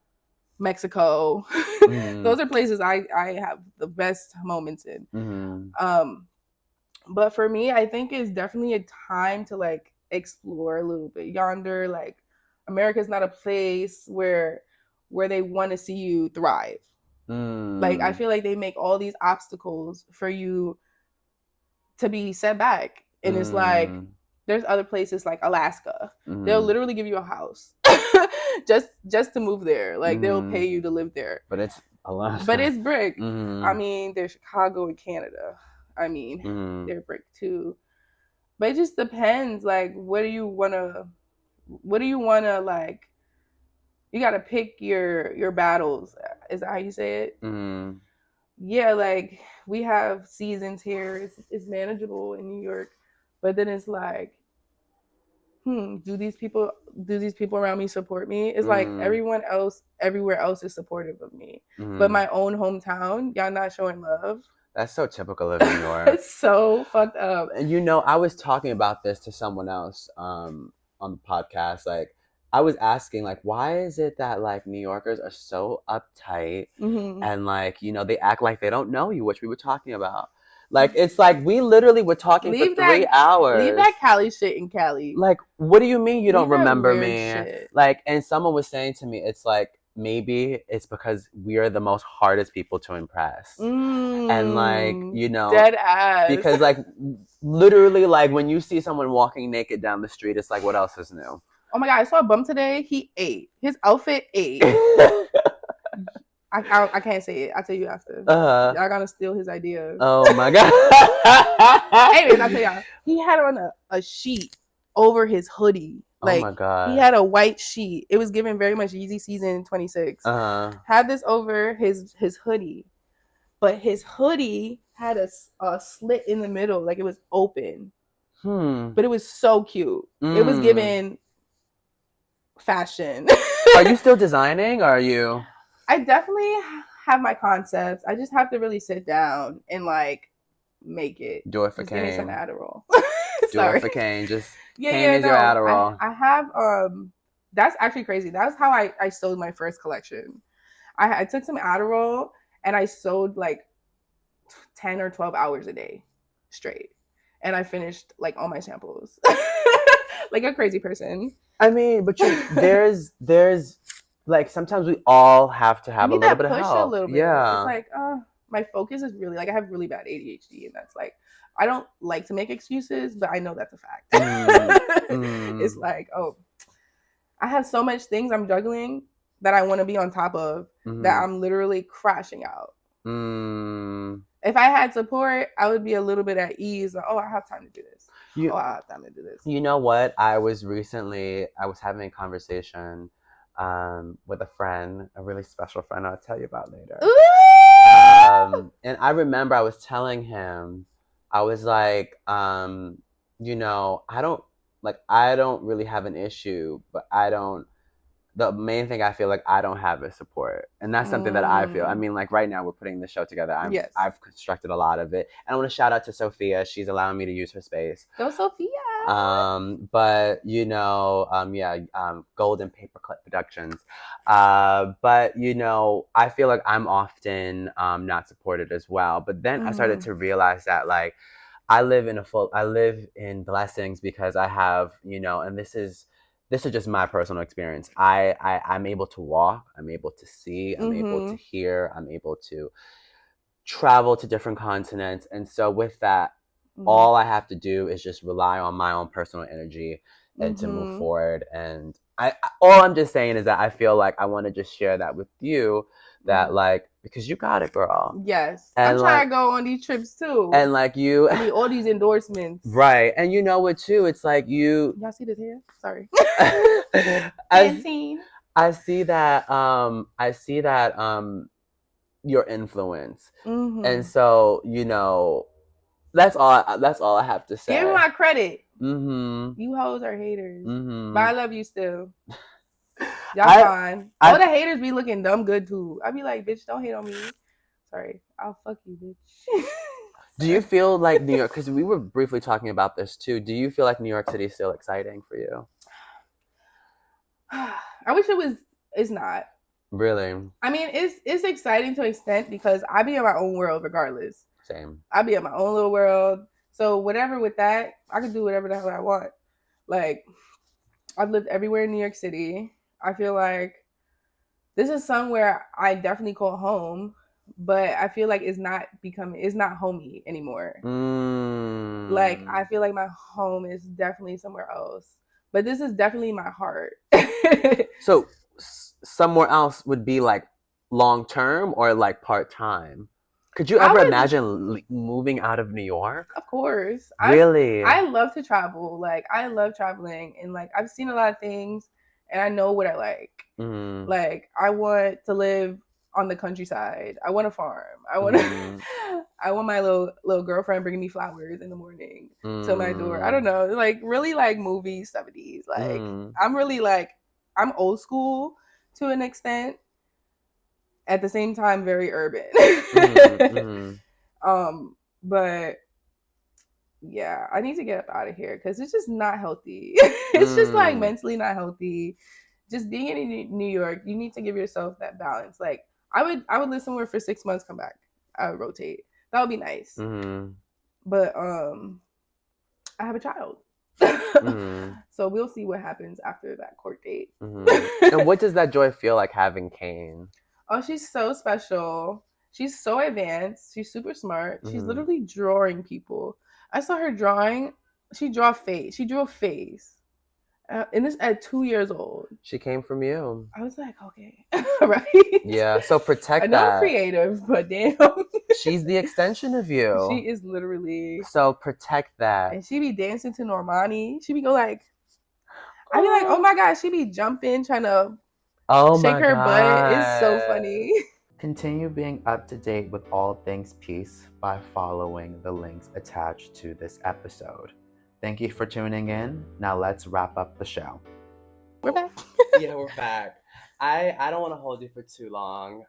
Mexico. Those are places I have the best moments in. But for me, I think it's definitely a time to like explore a little bit yonder. Like America's not a place where they want to see you thrive. Like I feel like they make all these obstacles for you to be set back, and it's like there's other places like Alaska. Mm-hmm. They'll literally give you a house just to move there. Like they'll pay you to live there. But it's Alaska. But it's brick. Mm-hmm. I mean, there's Chicago and Canada. I mean, they're brick too. But it just depends. Like, what do you wanna like? You gotta pick your battles. Is that how you say it? Mm-hmm. Yeah, like we have seasons here. It's manageable in New York, but then it's like, do these people around me support me? It's like everyone else everywhere else is supportive of me, but my own hometown, y'all not showing love. That's so typical of New York. It's so fucked up. And you know, I was talking about this to someone else on the podcast. Like, I was asking, like, why is it that like New Yorkers are so uptight and like, you know, they act like they don't know you, which we were talking about. Like, it's like we literally were talking for 3 hours. Leave that Cali shit in Cali. Like, what do you mean you don't remember me? Shit. Like, and someone was saying to me, it's like, maybe it's because we are the most hardest people to impress. And like, you know, dead ass. Because like literally like when you see someone walking naked down the street, it's like, what else is new? Oh my God, I saw a bum today. He ate. His outfit ate. I can't say it. I'll tell you after. Y'all gotta steal his idea. Oh my God. Anyways, I'll tell y'all. He had on a sheet over his hoodie. Like, oh my God. He had a white sheet. It was given very much Yeezy season 26. Had this over his hoodie. But his hoodie had a slit in the middle. Like, it was open. But it was so cute. It was given fashion. Are you still designing, or are you? I definitely have my concepts. I just have to really sit down and like make it. Do it for Just give me some Kane. Adderall. Do it for Kane. Just Kane is your Adderall. I have that's actually crazy. That's how I sewed my first collection. I took some Adderall and I sewed like 10 or 12 hours a day straight. And I finished like all my samples. Like a crazy person. I mean, but there's like sometimes we all have to have a little bit of help. A little bit. Yeah. It's like my focus is really like I have really bad ADHD, and that's like I don't like to make excuses, but I know that's a fact. It's like, oh, I have so much things I'm juggling that I want to be on top of that I'm literally crashing out. If I had support, I would be a little bit at ease. Like, oh, I have time to do this. I have time to do this. You know what? I was having a conversation with a friend, a really special friend I'll tell you about later. And I remember I was telling him, I was like, you know, I don't really have an issue, but the main thing I feel like I don't have is support. And that's something that I feel. I mean, like right now we're putting this show together. I've constructed a lot of it. And I want to shout out to Sophia. She's allowing me to use her space. Go Sophia. But you know, Golden Paperclip Productions. But you know, I feel like I'm often not supported as well. But then I started to realize that like I live in blessings because I have, you know, and this is just my personal experience. I'm able to walk, I'm able to see, I'm able to hear, I'm able to travel to different continents. And so with that, all I have to do is just rely on my own personal energy and to move forward. And all I'm just saying is that I feel like I want to just share that with you, that like, because you got it, girl. Yes. And I'm trying to go on these trips too. And like you, I need all these endorsements. Right. And you know what too? It's like y'all see this here? Sorry. I see that your influence. And so, you know, that's all I have to say. Give me my credit. You hoes are haters. But I love you still. Y'all fine. All the haters be looking dumb good too. I be like, bitch, don't hate on me. Sorry. I'll fuck you, bitch. Do you feel like New York, because we were briefly talking about this too, do you feel like New York City is still exciting for you? I wish it was. It's not. Really? I mean, it's exciting to an extent because I be in my own world regardless. Same. I be in my own little world. So whatever with that, I can do whatever the hell I want. Like, I've lived everywhere in New York City. I feel like this is somewhere I definitely call home. but I feel like it's not homey anymore. Like I feel like my home is definitely somewhere else, but this is definitely my heart. So somewhere else would be like long term or like part time. Could you ever imagine moving out of New York? Of course. Really? I love to travel. Like I love traveling, and like I've seen a lot of things, and I know what I like. Like I want to live on the countryside. I want a farm. I want I want my little girlfriend bringing me flowers in the morning to my door. I don't know, like really like movies 70s. Like I'm really like I'm old school to an extent. At the same time, very urban. But yeah, I need to get up out of here because it's just not healthy. It's just like mentally not healthy. Just being in New York, you need to give yourself that balance. Like I would live somewhere for 6 months, come back. I would rotate. That would be nice. But I have a child. So we'll see what happens after that court date. And what does that joy feel like having Kane? Oh, she's so special. She's so advanced. She's super smart. She's literally drawing people. I saw her drawing. She drew a face. She drew a face. And this at 2 years old. She came from you. I was like, okay, right? Yeah. So protect I know that. I'm creative, but damn. She's the extension of you. She is literally. So protect that. And she be dancing to Normani. She be go like, I be like, oh my god, she be jumping, trying to shake her butt. It's so funny. Continue being up to date with all things peace by following the links attached to this episode. Thank you for tuning in. Now let's wrap up the show. We're back. Yeah, we're back. I don't want to hold you for too long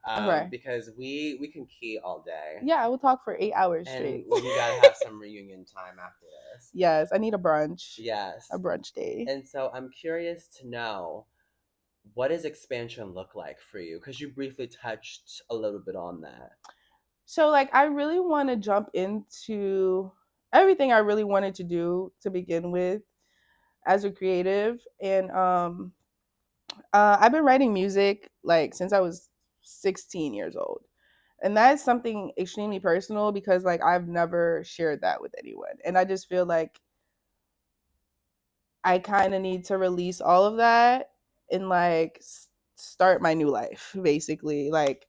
because we can key all day. Yeah, I will talk for 8 hours and straight. You gotta have some reunion time after this. Yes, I need a brunch. Yes. A brunch day. And so I'm curious to know, what does expansion look like for you? Because you briefly touched a little bit on that. So like I really want to jump into everything I really wanted to do to begin with as a creative. And I've been writing music like since I was 16 years old. And that's something extremely personal because like I've never shared that with anyone. And I just feel like I kind of need to release all of that and like start my new life, basically. Like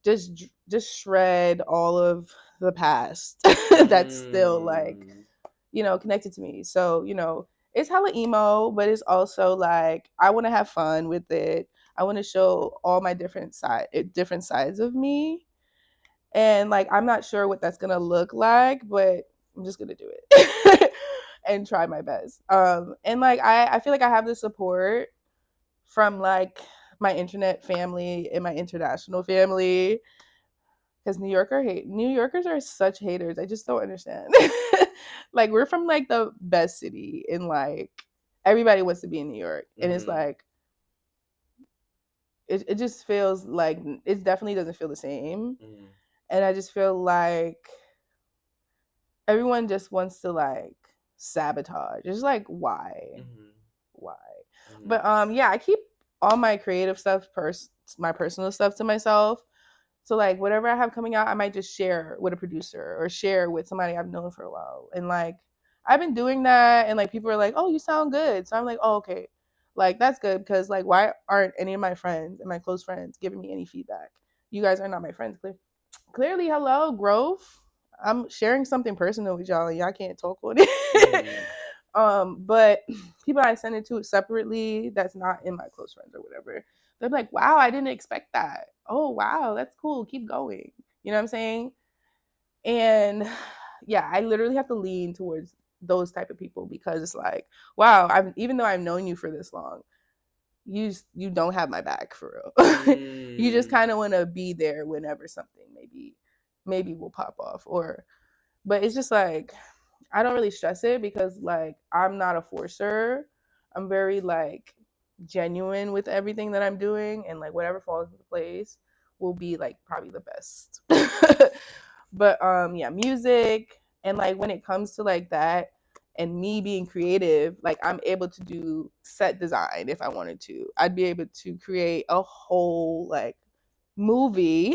just shred all of the past that's still like, you know, connected to me. So, you know, it's hella emo, but it's also like I want to have fun with it. I want to show all my different sides of me. And like I'm not sure what that's gonna look like, but I'm just gonna do it and try my best. And like I feel like I have the support from like my internet family and my international family. Because New Yorkers are such haters. I just don't understand. Like we're from like the best city, and like everybody wants to be in New York, and it's like it just feels like it definitely doesn't feel the same. And I just feel like everyone just wants to like sabotage. It's like why? But yeah, I keep all my creative stuff, my personal stuff to myself. So like whatever I have coming out, I might just share with a producer or share with somebody I've known for a while. And like I've been doing that, and like people are like, "Oh, you sound good." So I'm like, "Oh, okay." Like that's good because like why aren't any of my friends and my close friends giving me any feedback? You guys are not my friends, clearly. Hello, growth. I'm sharing something personal with y'all, and y'all can't talk on it. But people I send it to separately, that's not in my close friends or whatever, they're like, wow, I didn't expect that. Oh, wow, that's cool. Keep going. You know what I'm saying? And yeah, I literally have to lean towards those type of people because it's like, wow, even though I've known you for this long, you don't have my back for real. You just kind of want to be there whenever something maybe will pop off, but it's just like I don't really stress it because like I'm not a forcer. I'm very like genuine with everything that I'm doing, and like whatever falls into place will be like probably the best. But yeah, music, and like when it comes to like that and me being creative, like I'm able to do set design if I wanted to. I'd be able to create a whole like movie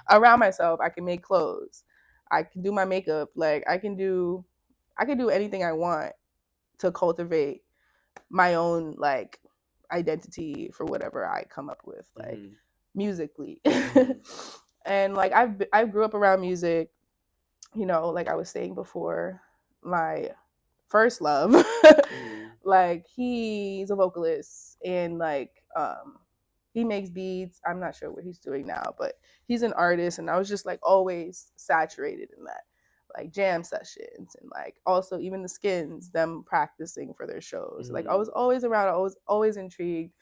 around myself. I can make clothes. I can do my makeup. Like I can do anything I want to cultivate my own like identity for whatever I come up with, like musically. And like I grew up around music, you know, like I was saying before, my first love, like he's a vocalist and like he makes beats. I'm not sure what he's doing now, but he's an artist, and I was just like always saturated in that, like jam sessions, and like also even the Skins, them practicing for their shows. Like I was always around, I was always intrigued,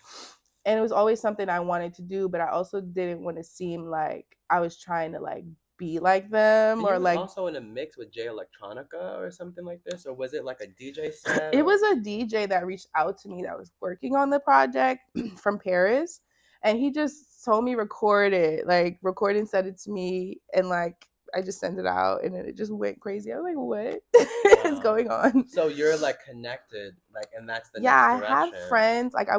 and it was always something I wanted to do, but I also didn't want to seem like I was trying to like be like them, or like also in a mix with Jay Electronica or something like this, or was it like a DJ set? It was a DJ that reached out to me that was working on the project from Paris, and he just told me record it, like record and send it to me, and like I just sent it out, and then it just went crazy. I was like, what is going on? So you're like connected, like, and that's the next direction. I have friends. Like I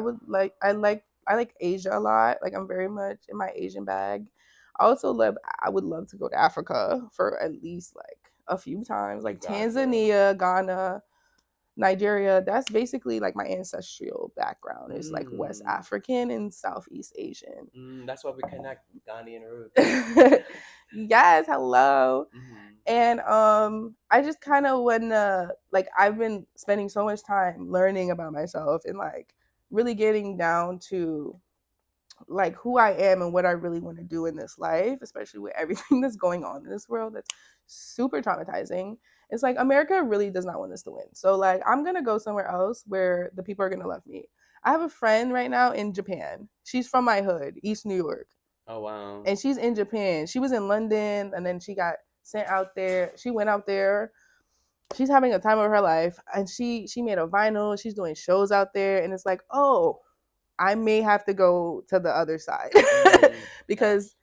like Asia a lot. Like I'm very much in my Asian bag. I would love to go to Africa for at least like a few times, like Tanzania, Ghana, Nigeria. That's basically like my ancestral background is like West African and Southeast Asian. That's why we connect, Danii and Ruth. Yes, hello. And I just kind of wanna, like, I've been spending so much time learning about myself and like really getting down to like who I am and what I really want to do in this life, especially with everything that's going on in this world that's super traumatizing. It's like America really does not want us to win. So like I'm gonna go somewhere else where the people are gonna love me. I have a friend right now in Japan. She's from my hood, East New York. Oh wow. And she's in Japan. She was in London and then she got sent out there. She went out there. She's having a time of her life, and she made a vinyl. She's doing shows out there, and it's like, oh, I may have to go to the other side because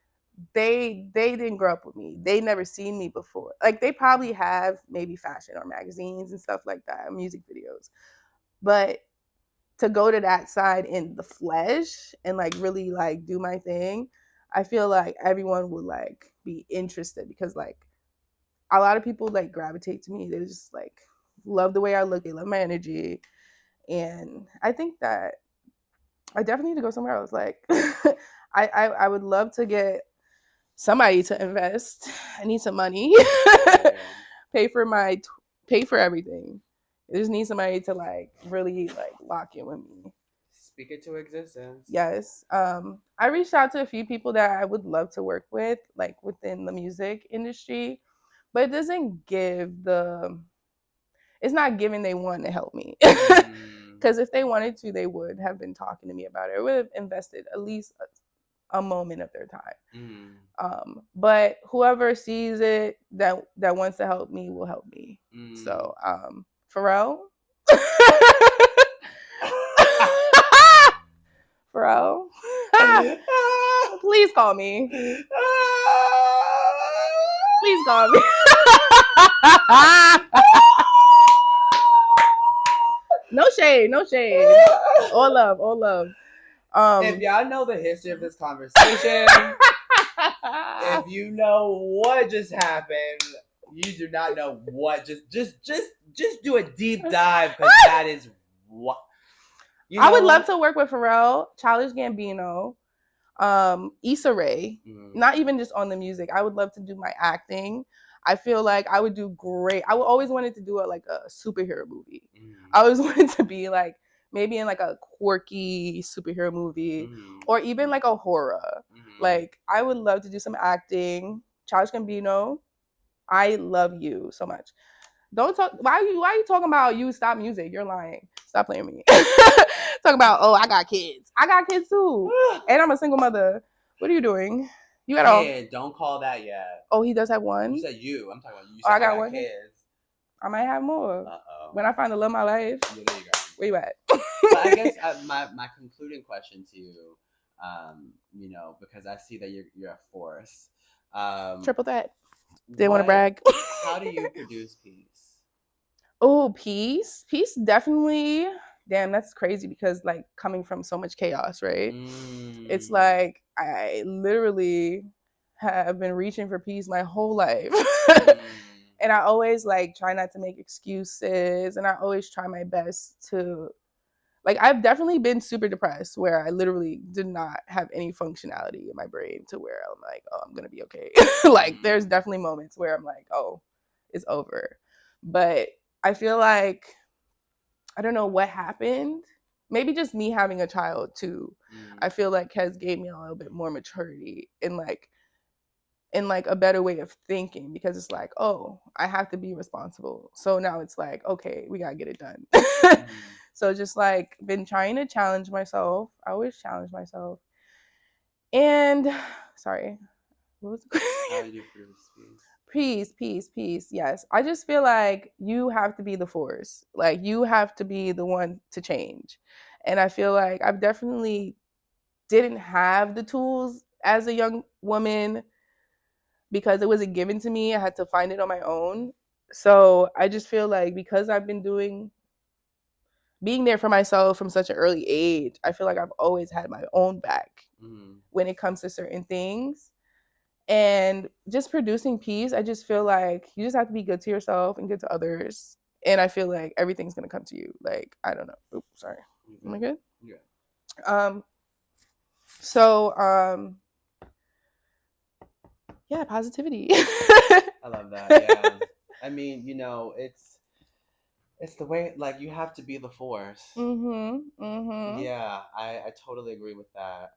they didn't grow up with me. They never seen me before. Like they probably have maybe fashion or magazines and stuff like that, music videos. But to go to that side in the flesh and like really like do my thing, I feel like everyone would like be interested because like a lot of people like gravitate to me. They just like love the way I look. They love my energy. And I think that I definitely need to go somewhere else. Like, I would love to get somebody to invest. I need some money, pay for everything. I just need somebody to like really like lock in with me. Speak it to existence. Yes. I reached out to a few people that I would love to work with, like within the music industry, but it doesn't give it's not giving they want to help me. Because if they wanted to, they would have been talking to me about it. Or would have invested at least a moment of their time. But whoever sees it that wants to help me will help me. So, Pharrell. Pharrell. Please call me. Please call me. No shade. All love. If y'all know the history of this conversation, if you know what just happened, you do not know what just do a deep dive because that is what. You know I would love to work with Pharrell, Childish Gambino, Issa Rae. Not even just on the music. I would love to do my acting. I feel like I would do great. I would always wanted to do like a superhero movie. I always wanted to be like maybe in like a quirky superhero movie or even like a horror. Like I would love to do some acting. Childish Gambino, I love you so much. Don't talk. Why are you talking about you stop music? You're lying. Stop playing with me. Talk about, oh, I got kids. I got kids too. And I'm a single mother. What are you doing? You got all. Don't call that yet. Oh, he does have one? You said you. I'm talking about you. You said I got one. Kids. I might have more. Uh-oh. When I find the love of my life. Yeah, there you go. Where you at? But I guess my concluding question to you, you know, because I see that you're a force. Triple threat. Didn't want to brag. How do you produce peace? Oh, peace definitely damn, that's crazy because like coming from so much chaos, right? Mm. It's like I literally have been reaching for peace my whole life. And I always like try not to make excuses, and I always try my best to like I've definitely been super depressed where I literally did not have any functionality in my brain to where I'm like, oh, I'm gonna be okay. Like there's definitely moments where I'm like, oh, it's over. But I feel like I don't know what happened. Maybe just me having a child too. I feel like has gave me a little bit more maturity in like a better way of thinking, because it's like, oh, I have to be responsible. So now it's like, okay, we gotta get it done. So just like been trying to challenge myself. I always challenge myself. And sorry, what was the question? How do you produce Peace. Yes. I just feel like you have to be the force. Like you have to be the one to change. And I feel like I've definitely didn't have the tools as a young woman because it wasn't given to me. I had to find it on my own. So I just feel like because I've been being there for myself from such an early age, I feel like I've always had my own back when it comes to certain things. And just producing peace, I just feel like you just have to be good to yourself and good to others. And I feel like everything's gonna come to you. Like, I don't know. Oops, sorry. Am I good? Yeah. Yeah, positivity. I love that. Yeah. I mean, it's the way, like, you have to be the force. Yeah, I totally agree with that.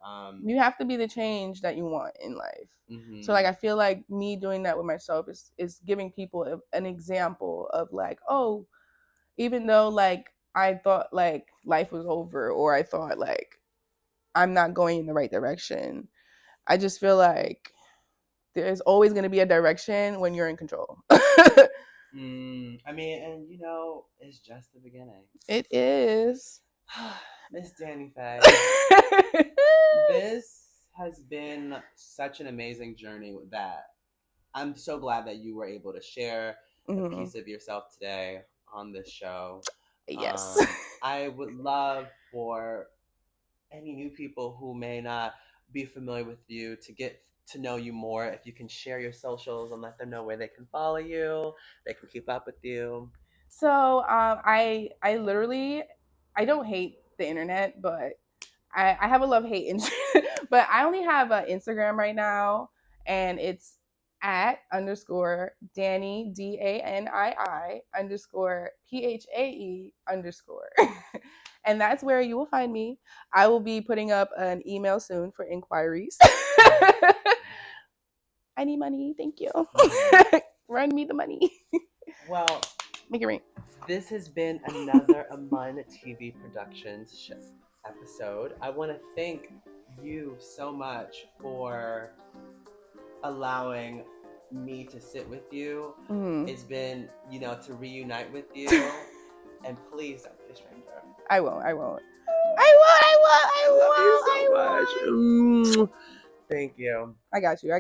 You have to be the change that you want in life. So like I feel like me doing that with myself is giving people an example of like, oh, even though like I thought like life was over, or I thought like I'm not going in the right direction, I just feel like there's always going to be a direction when you're in control. I mean, and it's just the beginning. It is. Miss Danii Phae, this has been such an amazing journey with that. I'm so glad that you were able to share a piece of yourself today on this show. Yes. I would love for any new people who may not be familiar with you to get to know you more. If you can share your socials and let them know where they can follow you, they can keep up with you. So I literally, I don't hate the internet, but I have a love-hate but I only have an Instagram right now, and it's at _ Danii DANII _PHAE _ and that's where you will find me. I will be putting up an email soon for inquiries. I need money, thank you. Run me the money. Well, make it rain. This has been another Aman TV Productions episode. I want to thank you so much for allowing me to sit with you. It's been, to reunite with you. And please don't be a stranger. I won't. I love you so much. Thank you. I got you.